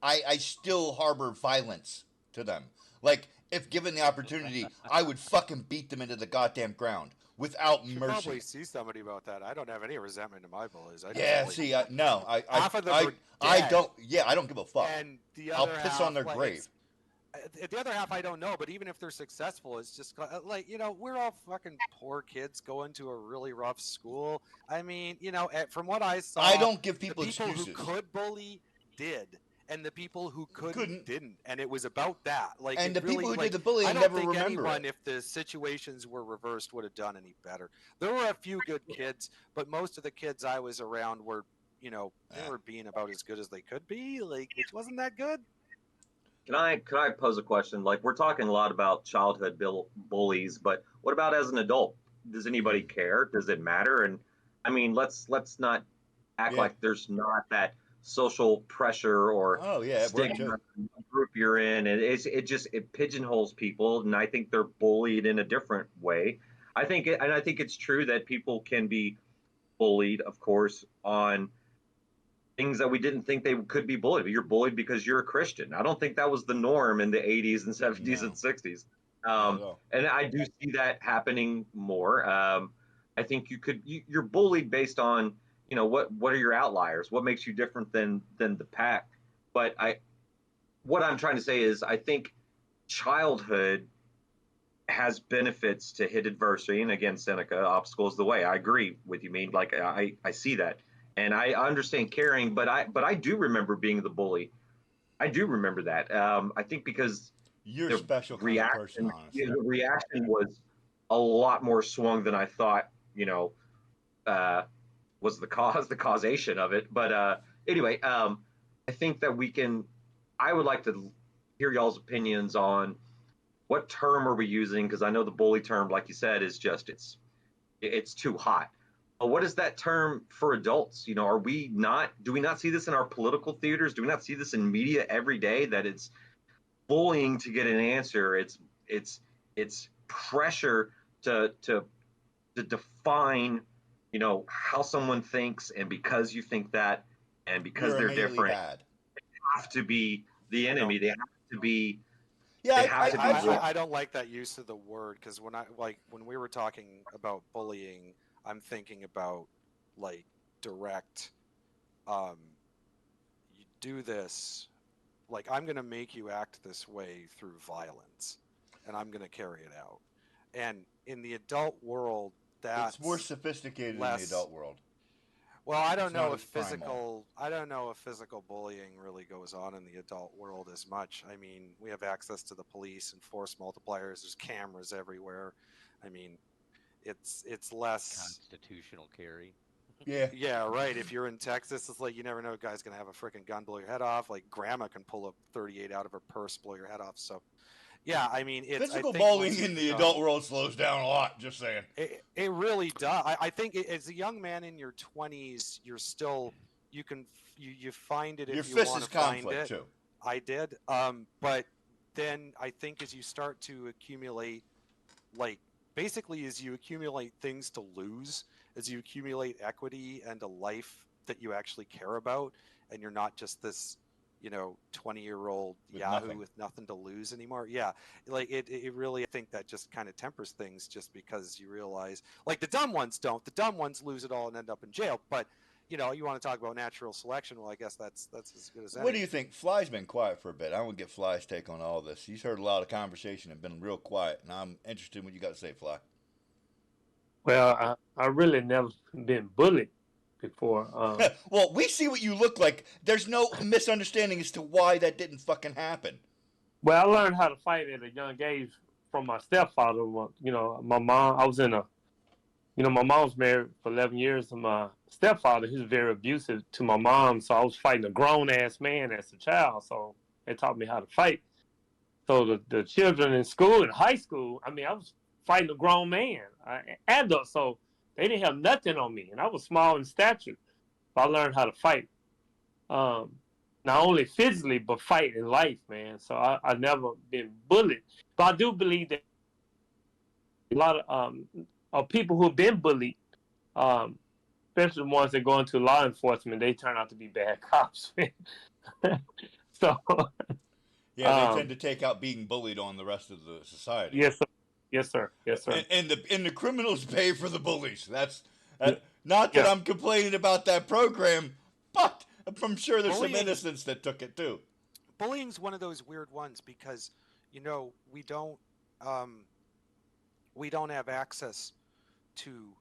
I still harbor violence to them. Like, if given the opportunity, I would fucking beat them into the goddamn ground without You should mercy. probably see somebody about that. I don't have any resentment to my bullies. I just, Yeah, like, see, no, half of them are I dead. don't. Yeah, I don't give a fuck. and the I'll other piss half, on their like, grave. the other half I don't know, but even if they're successful, it's just like, we're all fucking poor kids going to a really rough school. I mean, from what I saw, I don't give the people people excuses. who could bully did, and the people who Couldn't. didn't, and it was about that. Like, And it the people really, who like, did the bullying I don't never think remember anyone, it. if the situations were reversed, would have done any better. There were a few good kids, but most of the kids I was around were, they were being about as good as they could be, like, which wasn't that good. Can I pose a question? Like, we're talking a lot about childhood bullies, but what about as an adult? Does anybody care? Does it matter? And I mean, let's not act Yeah. like there's not that social pressure or Oh yeah, it worked stigma too. in the group you're in, and it pigeonholes people, and I think they're bullied in a different way. I think it's true that people can be bullied, of course, on things that we didn't think they could be bullied. You're bullied because you're a Christian. I don't think that was the norm in the 80s and 70s No. and 60s. Not at all. And I do see that happening more. I think you're bullied based on, what are your outliers? What makes you different than the pack? But what I'm trying to say is I think childhood has benefits to hit adversity. And again, Seneca, obstacle is the way. I agree with you, mean, like I see that. And I understand caring, but I do remember being the bully. I do remember that. I think because You're a the special kind of person, honestly. the reaction was a lot more swung than I thought. Uh, was the causation of it. But anyway, I think that we can. I would like to hear y'all's opinions on what term are we using, because I know the bully term, like you said, is just it's too hot. But what is that term for adults? Are we not? Do we not see this in our political theaters? Do we not see this in media every day? That it's bullying to get an answer. It's pressure to define, how someone thinks, and because you think that, and because You're they're immediately different, bad. have to be the enemy. They have to be. Yeah, They have to be I don't like that use of the word, because when we were talking about bullying, I'm thinking about, like, direct. You do this, like, I'm going to make you act this way through violence, and I'm going to carry it out. And in the adult world, that's it's more sophisticated in less- the adult world. Well, I don't It's know not if as primal. physical bullying really goes on in the adult world as much. I mean, we have access to the police and force multipliers. There's cameras everywhere. I mean, it's less. Constitutional carry. Yeah. Yeah, right. If you're in Texas, it's like you never know a guy's gonna have a freaking gun, blow your head off. Like grandma can pull a 38 out of her purse, blow your head off. So yeah, I mean, it's. I Physical think bullying once you in the become adult world slows down a lot. Just saying. it really does. I think as a young man in your 20s, you're still you can you find it Your if you fist want is to find conflict it. too. I did, but then I think as you start to accumulate, like basically as you accumulate things to lose, as you accumulate equity and a life that you actually care about, and you're not just this 20-year-old With yahoo nothing. with nothing to lose anymore. Yeah, like it really, I think that just kind of tempers things, just because you realize, like, the dumb ones don't, the dumb ones lose it all and end up in jail. But you want to talk about natural selection, well, I guess that's as good as What do any. you think? Fly's been quiet for a bit. I want to get Fly's take on all this. He's heard a lot of conversation and been real quiet, and I'm interested in what you got to say, Fly. Well, I really never been bullied before. Well, we see what you look like. There's no misunderstanding as to why that didn't fucking happen. Well, I learned how to fight at a young age from my stepfather. My mom. I was in a. My mom was married for 11 years, and my stepfather, he was very abusive to my mom. So I was fighting a grown ass man as a child. So they taught me how to fight. So the children in school, in high school, I mean, I was fighting a grown man, adult. So they didn't have nothing on me, and I was small in stature. So I learned how to fight. Um, Not only physically, but fight in life, man. So I never been bullied. But I do believe that a lot of people who've been bullied, um, especially the ones that go into law enforcement, they turn out to be bad cops. So, Yeah, they tend um, to take out being bullied on the rest of the society. yes, sir. Yes, sir. Yes, sir. And the criminals pay for the bullies. That's Yeah. not that Yeah. I'm complaining about that program, but I'm sure there's some Bullying's innocents that took it too. bullying's one of those weird ones because we um, we don't have access to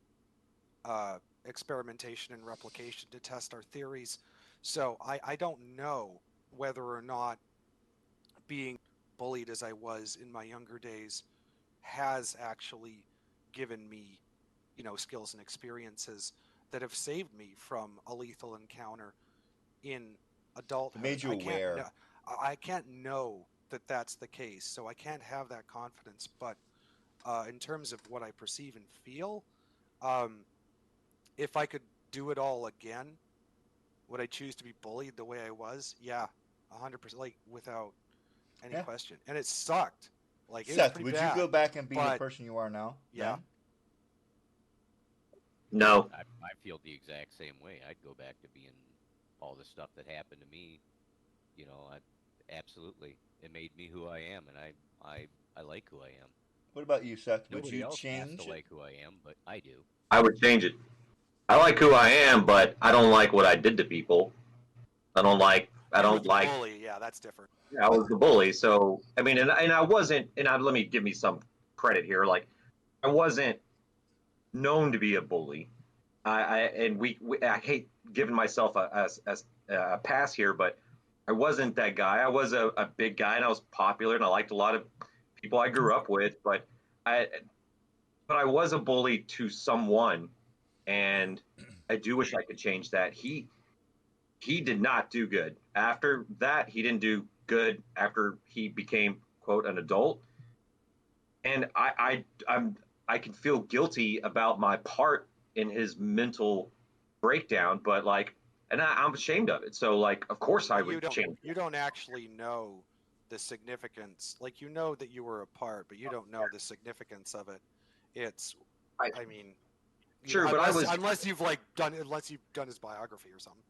experimentation and replication to test our theories. So I don't know whether or not being bullied as I was in my younger days has actually given me, skills and experiences that have saved me from a lethal encounter in It adulthood. made you aware. I can't know that that's the case, so I can't have that confidence. But in terms of what I perceive and feel, um, if I could do it all again, would I choose to be bullied the way I was? Yeah, 100%, like without any Yeah. question. And it sucked. Like it was Seth, pretty would you go bad. back and be the But person you are now? yeah, Then? No. I feel the exact same way. I'd go back to being all the stuff that happened to me. Absolutely. It made me who I am, and I like who I am. What about you, Seth? Would Nobody you else has to change it? like who I am, but I do. I would change it. I like who I am, but I don't like what I did to people. I don't like. I you were don't the like. bully. Yeah, that's different. I was the bully. So I mean, and I wasn't. Let me give me some credit here. Like I wasn't known to be a bully. I hate giving myself a pass here, but I wasn't that guy. I was a big guy, and I was popular, and I liked a lot of people I grew up with. I but I was a bully to someone, and I do wish I could change that. He did not do good. After that, he didn't do good after he became quote an adult. And I can feel guilty about my part in his mental breakdown, but like, and I'm ashamed of it. So like, of course I But would change. you don't actually know the significance. Like you know that you were a part, but you don't know the significance of it. It's I, I mean, sure, but I was unless you've done his biography or something.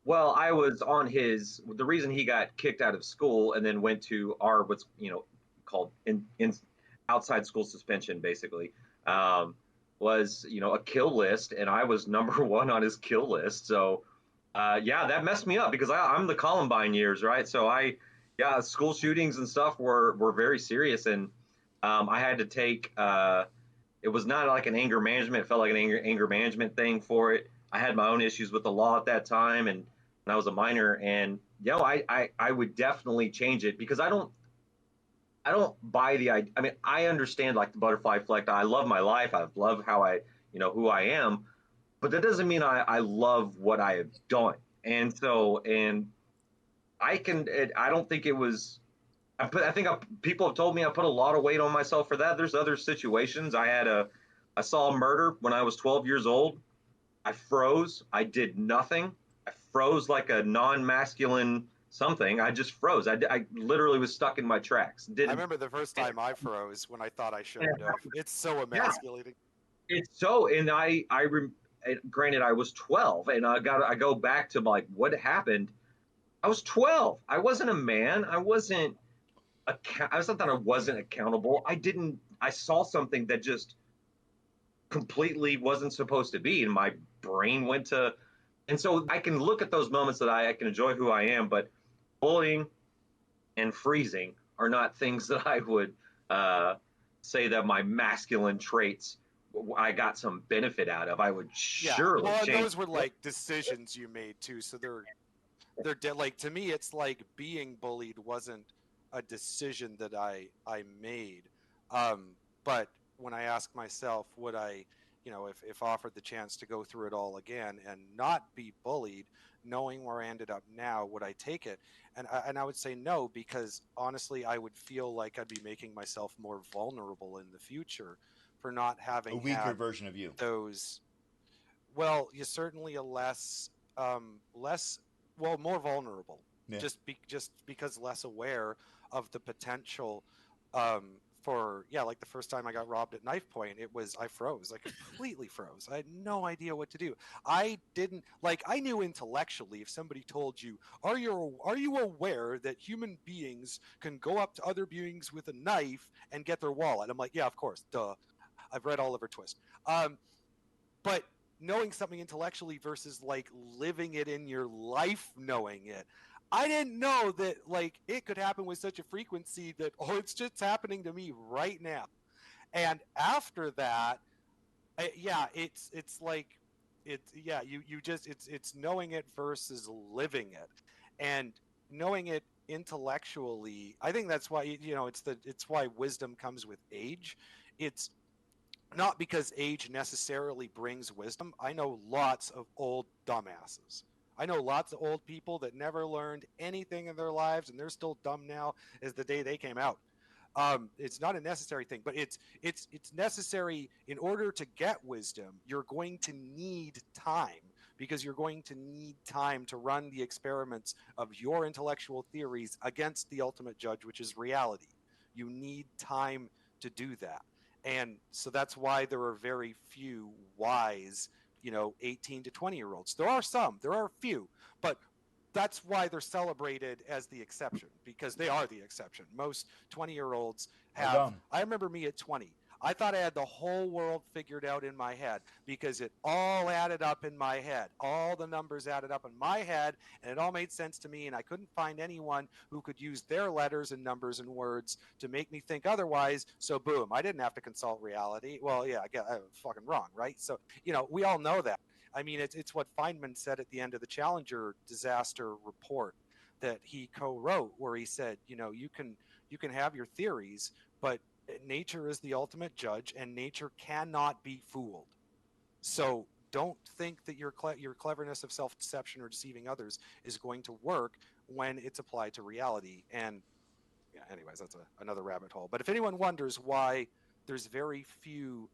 well, I was on his. The reason he got kicked out of school and then went to our what's called in outside school suspension, basically, um, was a kill list, and I was number one on his kill list. So, yeah, that messed me up because I'm the Columbine years, right? So yeah, school shootings and stuff were very serious, and I had to take It was not like an anger management. It felt like an anger management thing for it. I had my own issues with the law at that time, and when I was a minor, and I would definitely change it because I don't buy the idea. I mean, I understand like the butterfly effect. I love my life. I love how who I am, but that doesn't mean I love what I have done. And so, and I don't think it was, people have told me I put a lot of weight on myself for that. There's other situations. I saw a murder when I was 12 years old. I froze. I did nothing. I froze like a non-masculine something. I just froze. I literally was stuck in my tracks. I remember the first time I froze when I thought I shouldn't have. It's so Yeah, emasculating. it's so, and granted I was 12, and I go back to like what happened. I was 12. I wasn't a man. I was not that I wasn't accountable. I saw something that just completely wasn't supposed to be, and my brain went to, and so I can look at those moments that I can enjoy who I am, but bullying and freezing are not things that I would uh, say that my masculine traits I got some benefit out of. I would Yeah. surely Well, and change. those were like decisions you made too, so they're like, to me it's like being bullied wasn't a decision that I made. But when I ask myself, would I, if offered the chance to go through it all again and not be bullied, knowing where I ended up now, would I take it? And I would say no, because honestly I would feel like I'd be making myself more vulnerable in the future for not A having weaker had version of you. those. Well, you're certainly a less, well, more vulnerable, Yeah. just because less aware of the potential, for, yeah, like the first time I got robbed at knife point, I froze, I completely froze. I had no idea what to do. I didn't, like, I knew intellectually, if somebody told you, are you aware that human beings can go up to other beings with a knife and get their wallet? I'm like, yeah, of course, duh. I've read Oliver Twist. But knowing something intellectually versus like living it in your life, knowing it, I didn't know that like it could happen with such a frequency that, oh, it's just happening to me right now. And after that, yeah, it's like, it's, yeah, you just, it's knowing it versus living it. And knowing it intellectually, I think that's why, it's why wisdom comes with age. It's not because age necessarily brings wisdom. I know lots of old dumbasses. I know lots of old people that never learned anything in their lives, and they're still dumb now as the day they came out. It's not a necessary thing, but it's necessary in order to get wisdom. You're going to need time, because you're going to need time to run the experiments of your intellectual theories against the ultimate judge, which is reality. You need time to do that. And so that's why there are very few wise, 18 to 20-year-olds. There are some, there are a few, but that's why they're celebrated as the exception, because they are the exception. Most 20-year-olds Are have. dumb. I remember me at 20. I thought I had the whole world figured out in my head, because it all added up in my head. All the numbers added up in my head, and it all made sense to me. And I couldn't find anyone who could use their letters and numbers and words to make me think otherwise. So, boom, I didn't have to consult reality. Well, yeah, I was fucking wrong, right? So, we all know that. I mean, it's what Feynman said at the end of the Challenger disaster report that he co-wrote, where he said, you can have your theories, but nature is the ultimate judge, and nature cannot be fooled. So don't think that your cleverness of self-deception or deceiving others is going to work when it's applied to reality. And yeah, anyways, that's another rabbit hole. But if anyone wonders why there's very few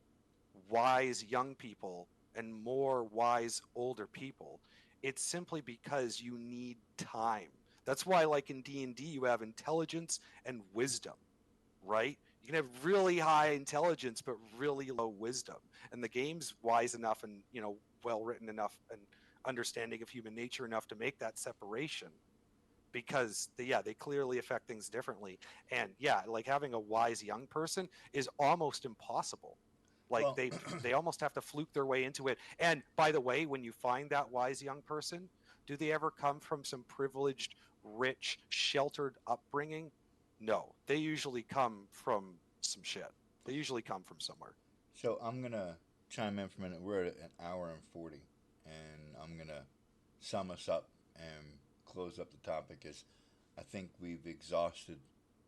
wise young people and more wise older people, it's simply because you need time. That's why, like in D&D, you have intelligence and wisdom, right? You can have really high intelligence but really low wisdom, and the game's wise enough and well written enough and understanding of human nature enough to make that separation, because they clearly affect things differently. And yeah, like having a wise young person is almost impossible. Like Well, they almost have to fluke their way into it. And by the way, when you find that wise young person, do they ever come from some privileged, rich, sheltered upbringing? No, they usually come from some shit. They usually come from somewhere. So I'm gonna chime in for a minute. We're at an hour and 40, and I'm gonna sum us up and close up the topic. As I think we've exhausted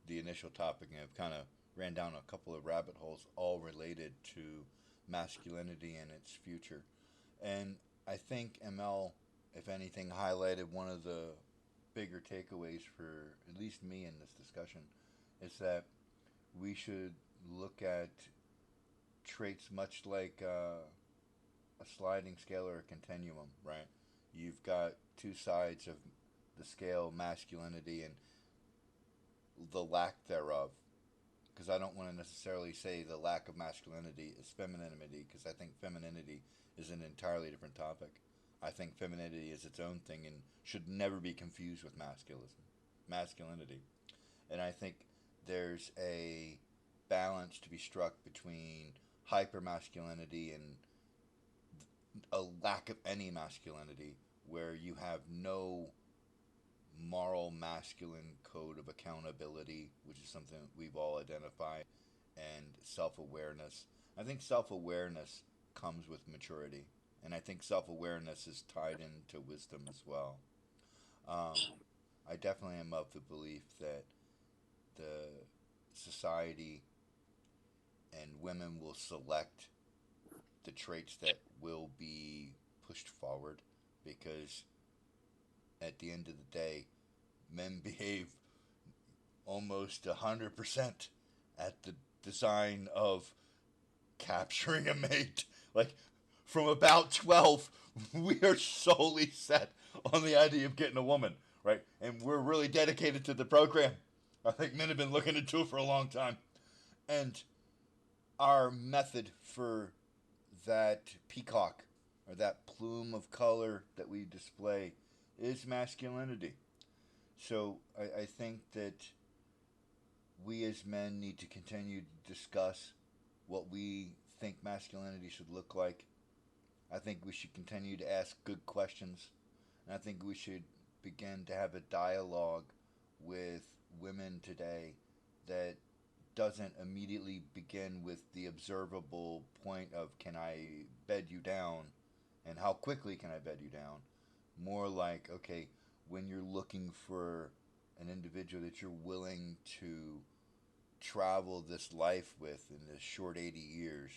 the initial topic and have kind of ran down a couple of rabbit holes, all related to masculinity and its future. And I think ML, if anything, highlighted one of the bigger takeaways for at least me in this discussion is that we should look at traits much like a sliding scale or a continuum, right? You've got two sides of the scale, masculinity and the lack thereof. Because I don't want to necessarily say the lack of masculinity is femininity, because I think femininity is an entirely different topic. I think femininity is its own thing and should never be confused with masculinity. And I think there's a balance to be struck between hyper masculinity and a lack of any masculinity, where you have no moral masculine code of accountability, which is something that we've all identified, and self awareness. I think self awareness comes with maturity, and I think self awareness is tied into wisdom as well. Um, I definitely am of the belief that the society and women will select the traits that will be pushed forward, because at the end of the day, men behave almost 100% at the design of capturing a mate. Like, from about 12, we are solely set on the idea of getting a woman, right? And we're really dedicated to the program. I think men have been looking into it for a long time. And our method for that peacock or that plume of color that we display is masculinity. So I think that we as men need to continue to discuss what we think masculinity should look like. I think we should continue to ask good questions. And I think we should begin to have a dialogue with women today that doesn't immediately begin with the observable point of, can I bed you down and how quickly can I bed you down? More like, okay, when you're looking for an individual that you're willing to travel this life with in this short 80 years,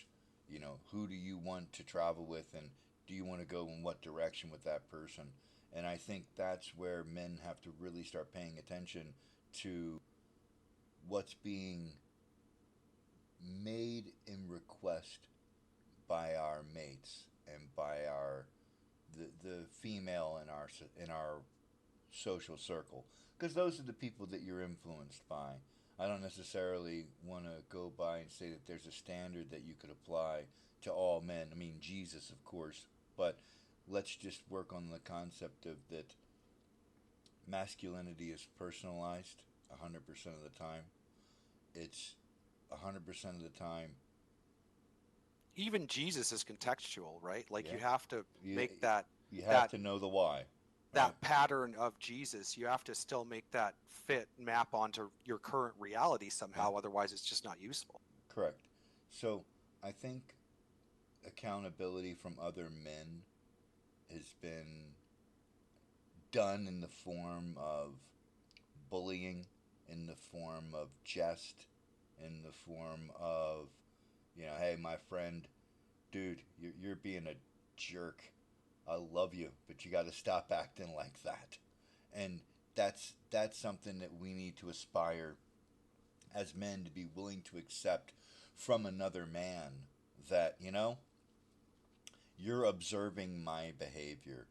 who do you want to travel with, and do you want to go in what direction with that person? And I think that's where men have to really start paying attention to what's being made in request by our mates and by the female in our social circle, because those are the people that you're influenced by. I don't necessarily want to go by and say that there's a standard that you could apply to all men. I mean, Jesus, of course, but let's just work on the concept of that masculinity is personalized 100% of the time. It's 100% of the time. Even Jesus is contextual, right? Like Yeah, you have to you, make that you have that to know the why, right? that pattern of Jesus. You have to still make that fit map onto your current reality somehow. Yeah. Otherwise, it's just not useful. Correct. So I think accountability from other men has been done in the form of bullying, in the form of jest, in the form of, hey, my friend, dude, you're being a jerk. I love you, but you got to stop acting like that. And that's something that we need to aspire as men to be willing to accept from another man, that, you're observing my behavior,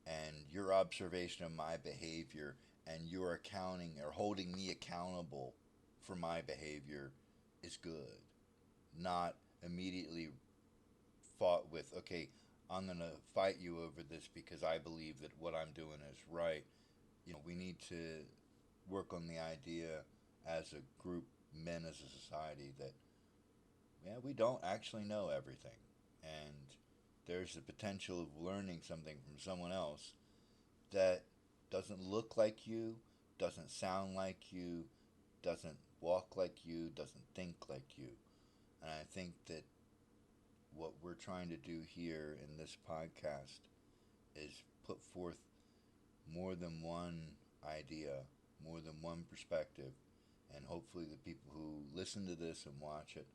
and your observation of my behavior and your accounting or holding me accountable for my behavior is good. Not immediately fought with, okay, I'm going to fight you over this because I believe that what I'm doing is right. We need to work on the idea as a group, men as a society, that, yeah, we don't actually know everything. And there's the potential of learning something from someone else that doesn't look like you, doesn't sound like you, doesn't walk like you, doesn't think like you. And I think that what we're trying to do here in this podcast is put forth more than one idea, more than one perspective, and hopefully the people who listen to this and watch it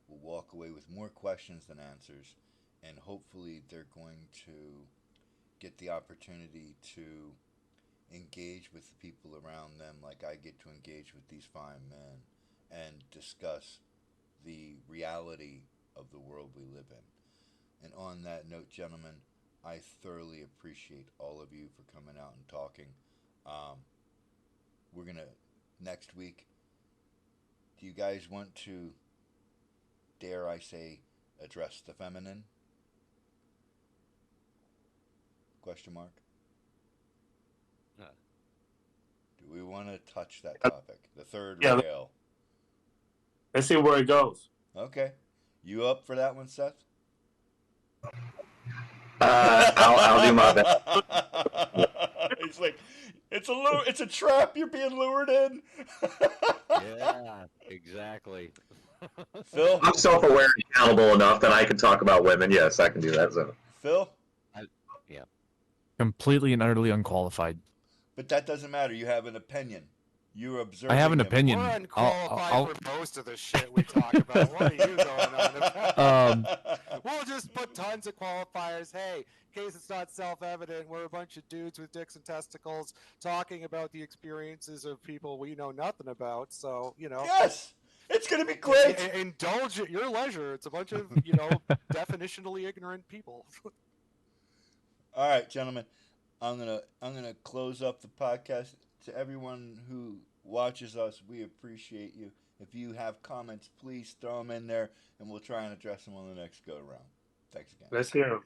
will walk away with more questions than answers, and hopefully they're going to get the opportunity to engage with the people around them like I get to engage with these fine men and discuss the reality of the world we live in. And on that note, gentlemen, I thoroughly appreciate all of you for coming out and talking. We're going to, next week, do you guys want to, dare I say, address the feminine? Question mark. Uh, Do we want to touch that topic? The third Yeah. rail. Let's see where it goes. Okay. You up for that one, Seth? I'll do my best. He's like, it's a trap. You're being lured in. yeah, exactly. Phil? I'm self-aware and accountable enough that I can talk about women. Yes, I can do that. So. Phil? Yeah. Completely and utterly unqualified. But that doesn't matter. You have an opinion. You're observing. I have an them. opinion. We're unqualified I'll- for most of the shit we talk about. What are you going on about? We'll just put tons of qualifiers. Hey, in case it's not self-evident, we're a bunch of dudes with dicks and testicles talking about the experiences of people we know nothing about. So, Yes! It's going to be great! indulge at your leisure. It's a bunch of, definitionally ignorant people. All right, gentlemen. I'm gonna close up the podcast. To everyone who watches us, we appreciate you. If you have comments, please throw them in there, and we'll try and address them on the next go around. Thanks again. Let's hear 'em.